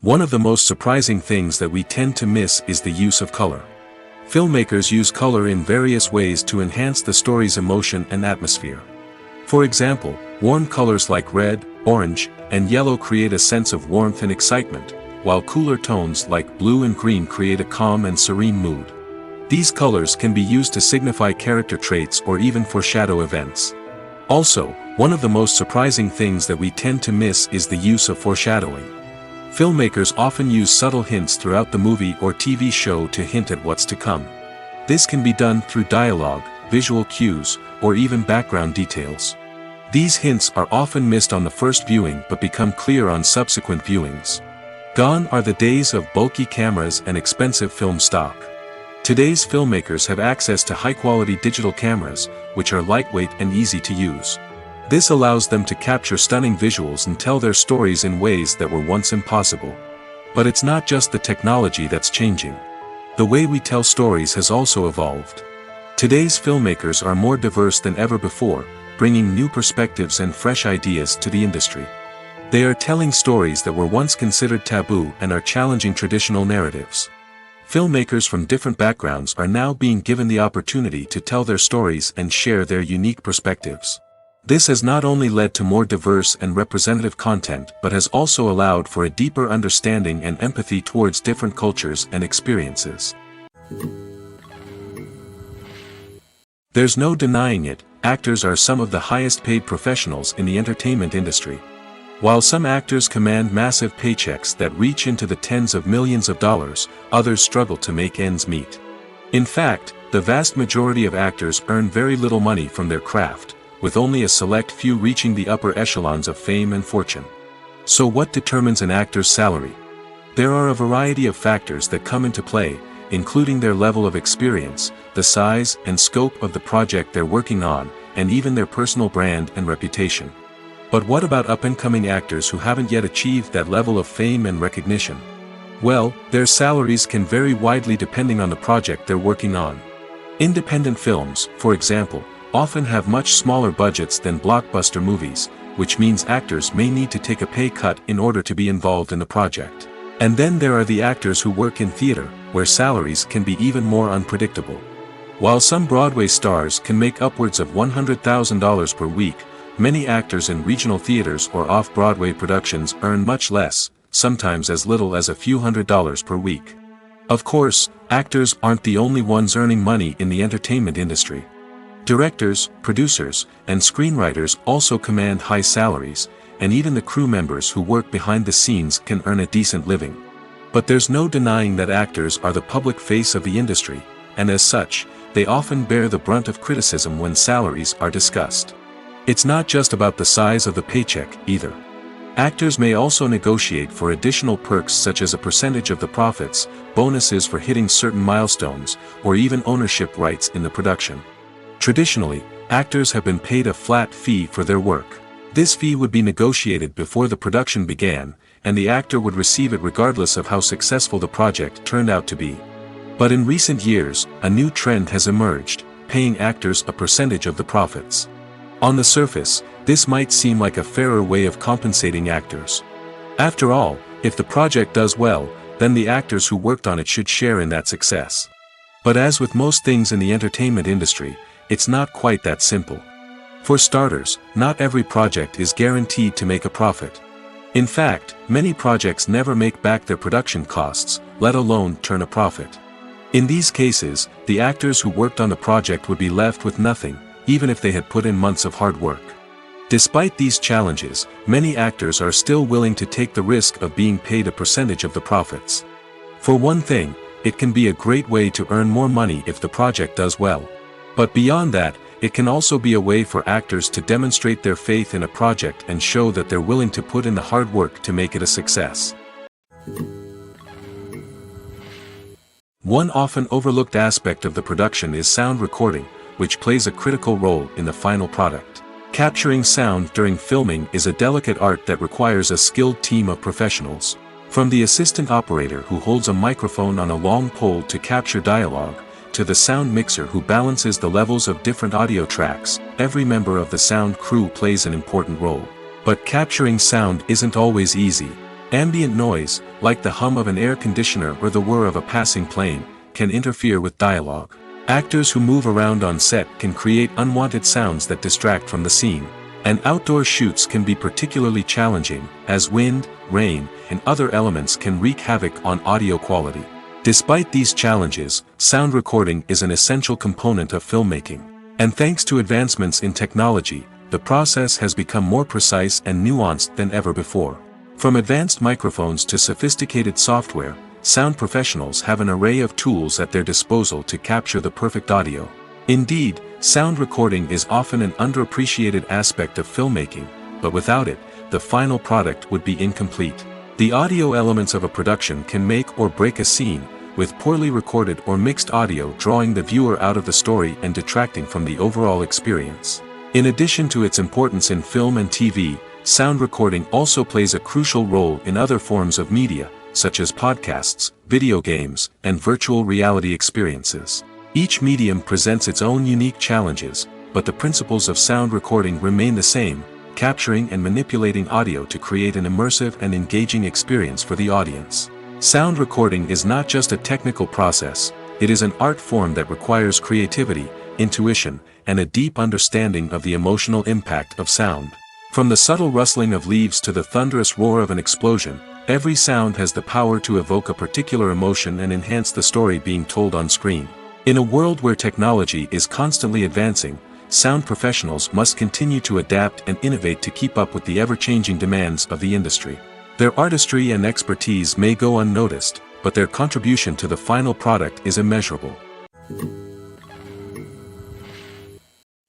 One of the most surprising things that we tend to miss is the use of color. Filmmakers use color in various ways to enhance the story's emotion and atmosphere. For example, warm colors like red, orange, and yellow create a sense of warmth and excitement, while cooler tones like blue and green create a calm and serene mood. These colors can be used to signify character traits or even foreshadow events. Also, one of the most surprising things that we tend to miss is the use of foreshadowing. Filmmakers often use subtle hints throughout the movie or TV show to hint at what's to come. This can be done through dialogue, visual cues, or even background details. These hints are often missed on the first viewing but become clear on subsequent viewings. Gone are the days of bulky cameras and expensive film stock. Today's filmmakers have access to high-quality digital cameras, which are lightweight and easy to use. This allows them to capture stunning visuals and tell their stories in ways that were once impossible. But it's not just the technology that's changing. The way we tell stories has also evolved. Today's filmmakers are more diverse than ever before, bringing new perspectives and fresh ideas to the industry. They are telling stories that were once considered taboo and are challenging traditional narratives. Filmmakers from different backgrounds are now being given the opportunity to tell their stories and share their unique perspectives. This has not only led to more diverse and representative content but has also allowed for a deeper understanding and empathy towards different cultures and experiences. There's no denying it, actors are some of the highest paid professionals in the entertainment industry. While some actors command massive paychecks that reach into the tens of millions of dollars, others struggle to make ends meet. In fact, the vast majority of actors earn very little money from their craft, with only a select few reaching the upper echelons of fame and fortune. So what determines an actor's salary? There are a variety of factors that come into play, including their level of experience, the size and scope of the project they're working on, and even their personal brand and reputation. But what about up-and-coming actors who haven't yet achieved that level of fame and recognition? Well, their salaries can vary widely depending on the project they're working on. Independent films, for example, often have much smaller budgets than blockbuster movies, which means actors may need to take a pay cut in order to be involved in the project. And then there are the actors who work in theater, where salaries can be even more unpredictable. While some Broadway stars can make upwards of $100,000 per week, many actors in regional theaters or off-Broadway productions earn much less, sometimes as little as a few $100s per week. Of course, actors aren't the only ones earning money in the entertainment industry. Directors, producers, and screenwriters also command high salaries, and even the crew members who work behind the scenes can earn a decent living. But there's no denying that actors are the public face of the industry, and as such, they often bear the brunt of criticism when salaries are discussed. It's not just about the size of the paycheck, either. Actors may also negotiate for additional perks such as a percentage of the profits, bonuses for hitting certain milestones, or even ownership rights in the production. Traditionally, actors have been paid a flat fee for their work. This fee would be negotiated before the production began, and the actor would receive it regardless of how successful the project turned out to be. But in recent years, a new trend has emerged, paying actors a percentage of the profits. On the surface, this might seem like a fairer way of compensating actors. After all, if the project does well, then the actors who worked on it should share in that success. But as with most things in the entertainment industry, it's not quite that simple. For starters, not every project is guaranteed to make a profit. In fact, many projects never make back their production costs, let alone turn a profit. In these cases, the actors who worked on the project would be left with nothing, even if they had put in months of hard work. Despite these challenges, many actors are still willing to take the risk of being paid a percentage of the profits. For one thing, it can be a great way to earn more money if the project does well. But beyond that, it can also be a way for actors to demonstrate their faith in a project and show that they're willing to put in the hard work to make it a success. One often overlooked aspect of the production is sound recording, which plays a critical role in the final product. Capturing sound during filming is a delicate art that requires a skilled team of professionals. From the assistant operator who holds a microphone on a long pole to capture dialogue, to the sound mixer who balances the levels of different audio tracks, every member of the sound crew plays an important role. But capturing sound isn't always easy. Ambient noise, like the hum of an air conditioner or the whir of a passing plane, can interfere with dialogue. Actors who move around on set can create unwanted sounds that distract from the scene. And outdoor shoots can be particularly challenging, as wind, rain, and other elements can wreak havoc on audio quality. Despite these challenges, sound recording is an essential component of filmmaking. And thanks to advancements in technology, the process has become more precise and nuanced than ever before. From advanced microphones to sophisticated software, sound professionals have an array of tools at their disposal to capture the perfect audio. Indeed, sound recording is often an underappreciated aspect of filmmaking, but without it, the final product would be incomplete. The audio elements of a production can make or break a scene, with poorly recorded or mixed audio drawing the viewer out of the story and detracting from the overall experience. In addition to its importance in film and TV, sound recording also plays a crucial role in other forms of media, such as podcasts, video games, and virtual reality experiences. Each medium presents its own unique challenges, but the principles of sound recording remain the same, capturing and manipulating audio to create an immersive and engaging experience for the audience. Sound recording is not just a technical process, it is an art form that requires creativity, intuition, and a deep understanding of the emotional impact of sound. From the subtle rustling of leaves to the thunderous roar of an explosion, every sound has the power to evoke a particular emotion and enhance the story being told on screen. In a world where technology is constantly advancing, sound professionals must continue to adapt and innovate to keep up with the ever-changing demands of the industry. Their artistry and expertise may go unnoticed, but their contribution to the final product is immeasurable.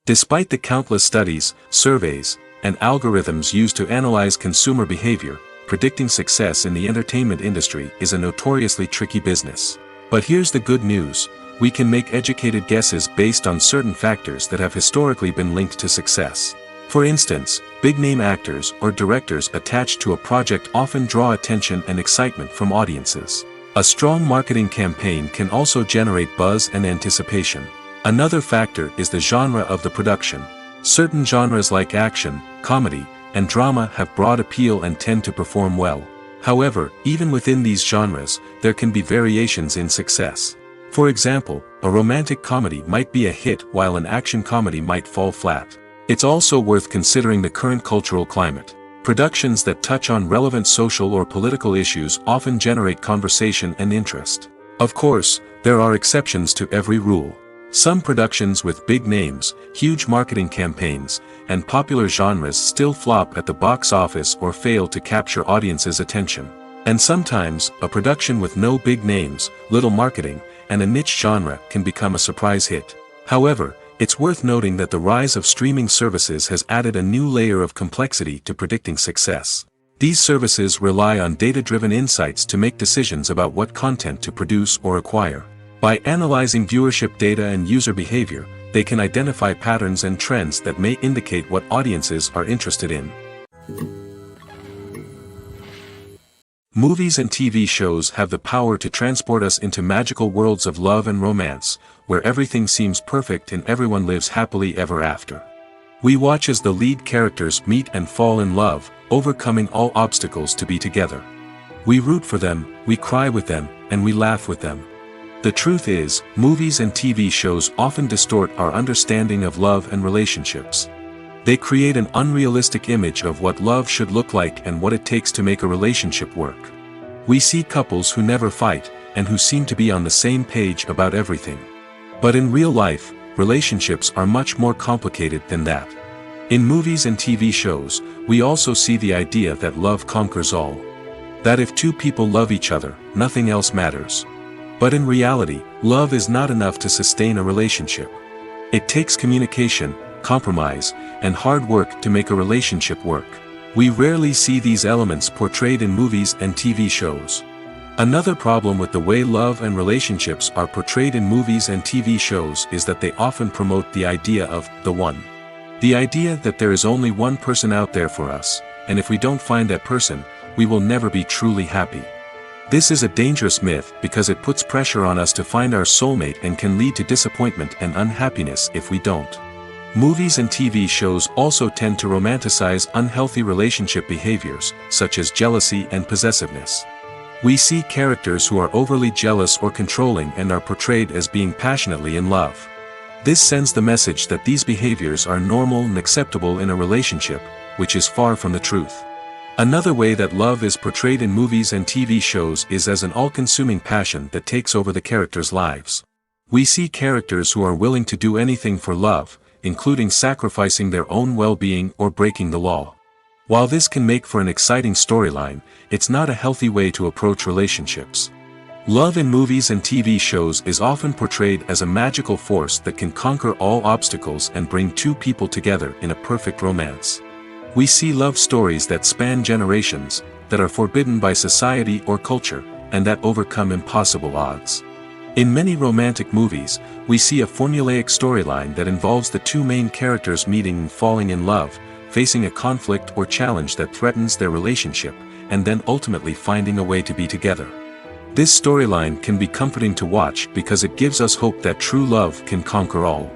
Despite the countless studies, surveys, and algorithms used to analyze consumer behavior, predicting success in the entertainment industry is a notoriously tricky business. But here's the good news: we can make educated guesses based on certain factors that have historically been linked to success. For instance, big-name actors or directors attached to a project often draw attention and excitement from audiences. A strong marketing campaign can also generate buzz and anticipation. Another factor is the genre of the production. Certain genres like action, comedy, and drama have broad appeal and tend to perform well. However, even within these genres, there can be variations in success. For example, a romantic comedy might be a hit while an action comedy might fall flat. It's also worth considering the current cultural climate. Productions that touch on relevant social or political issues often generate conversation and interest. Of course, there are exceptions to every rule. Some productions with big names, huge marketing campaigns, and popular genres still flop at the box office or fail to capture audiences' attention. And sometimes, a production with no big names, little marketing, and a niche genre can become a surprise hit. However, it's worth noting that the rise of streaming services has added a new layer of complexity to predicting success. These services rely on data-driven insights to make decisions about what content to produce or acquire. By analyzing viewership data and user behavior, they can identify patterns and trends that may indicate what audiences are interested in. Movies and TV shows have the power to transport us into magical worlds of love and romance, where everything seems perfect and everyone lives happily ever after. We watch as the lead characters meet and fall in love, overcoming all obstacles to be together. We root for them, we cry with them, and we laugh with them. The truth is, movies and TV shows often distort our understanding of love and relationships. They create an unrealistic image of what love should look like and what it takes to make a relationship work. We see couples who never fight, and who seem to be on the same page about everything. But in real life, relationships are much more complicated than that. In movies and TV shows, we also see the idea that love conquers all. That if two people love each other, nothing else matters. But in reality, love is not enough to sustain a relationship. It takes communication, compromise, and hard work to make a relationship work. We rarely see these elements portrayed in movies and TV shows. Another problem with the way love and relationships are portrayed in movies and TV shows is that they often promote the idea of the one. The idea that there is only one person out there for us, and if we don't find that person, we will never be truly happy. This is a dangerous myth because it puts pressure on us to find our soulmate and can lead to disappointment and unhappiness if we don't. Movies and TV shows also tend to romanticize unhealthy relationship behaviors, such as jealousy and possessiveness. We see characters who are overly jealous or controlling and are portrayed as being passionately in love. This sends the message that these behaviors are normal and acceptable in a relationship, which is far from the truth. Another way that love is portrayed in movies and TV shows is as an all-consuming passion that takes over the characters' lives. We see characters who are willing to do anything for love, including sacrificing their own well-being or breaking the law. While this can make for an exciting storyline, it's not a healthy way to approach relationships. Love in movies and TV shows is often portrayed as a magical force that can conquer all obstacles and bring two people together in a perfect romance. We see love stories that span generations, that are forbidden by society or culture, and that overcome impossible odds. In many romantic movies, we see a formulaic storyline that involves the two main characters meeting and falling in love, facing a conflict or challenge that threatens their relationship, and then ultimately finding a way to be together. This storyline can be comforting to watch because it gives us hope that true love can conquer all.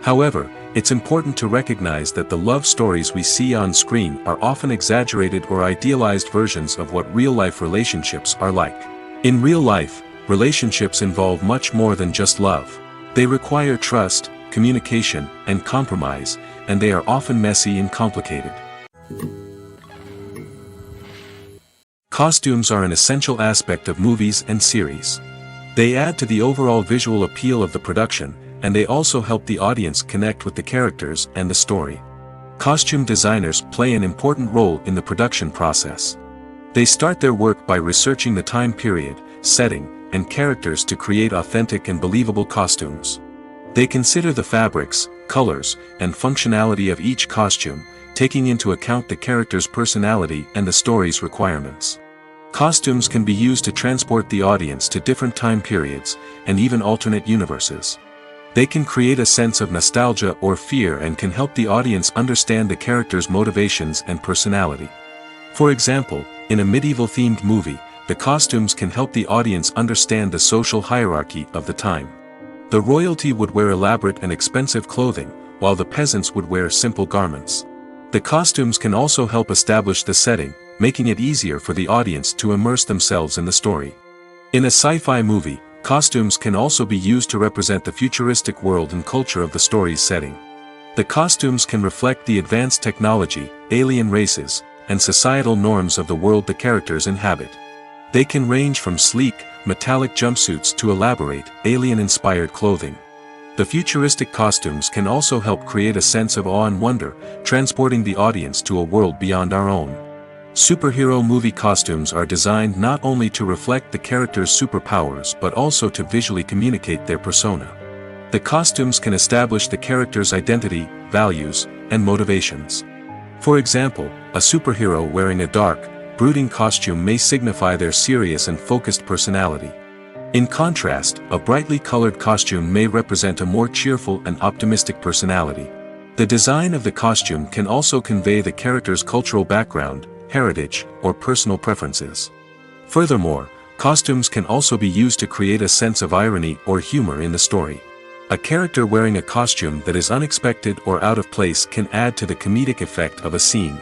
However, it's important to recognize that the love stories we see on screen are often exaggerated or idealized versions of what real-life relationships are like. In real life, relationships involve much more than just love. They require trust, communication, and compromise, and they are often messy and complicated. Costumes are an essential aspect of movies and series. They add to the overall visual appeal of the production, and they also help the audience connect with the characters and the story. Costume designers play an important role in the production process. They start their work by researching the time period, setting, and characters to create authentic and believable costumes. They consider the fabrics, colors, and functionality of each costume, taking into account the character's personality and the story's requirements. Costumes can be used to transport the audience to different time periods, and even alternate universes. They can create a sense of nostalgia or fear and can help the audience understand the character's motivations and personality. For example, in a medieval-themed movie, the costumes can help the audience understand the social hierarchy of the time. The royalty would wear elaborate and expensive clothing, while the peasants would wear simple garments. The costumes can also help establish the setting, making it easier for the audience to immerse themselves in the story. In a sci-fi movie, costumes can also be used to represent the futuristic world and culture of the story's setting. The costumes can reflect the advanced technology, alien races, and societal norms of the world the characters inhabit. They can range from sleek, metallic jumpsuits to elaborate, alien-inspired clothing. The futuristic costumes can also help create a sense of awe and wonder, transporting the audience to a world beyond our own. Superhero movie costumes are designed not only to reflect the character's superpowers but also to visually communicate their persona. The costumes can establish the character's identity, values, and motivations. For example, a superhero wearing a dark, brooding costume may signify their serious and focused personality. In contrast, a brightly colored costume may represent a more cheerful and optimistic personality. The design of the costume can also convey the character's cultural background, heritage, or personal preferences. Furthermore, costumes can also be used to create a sense of irony or humor in the story. A character wearing a costume that is unexpected or out of place can add to the comedic effect of a scene.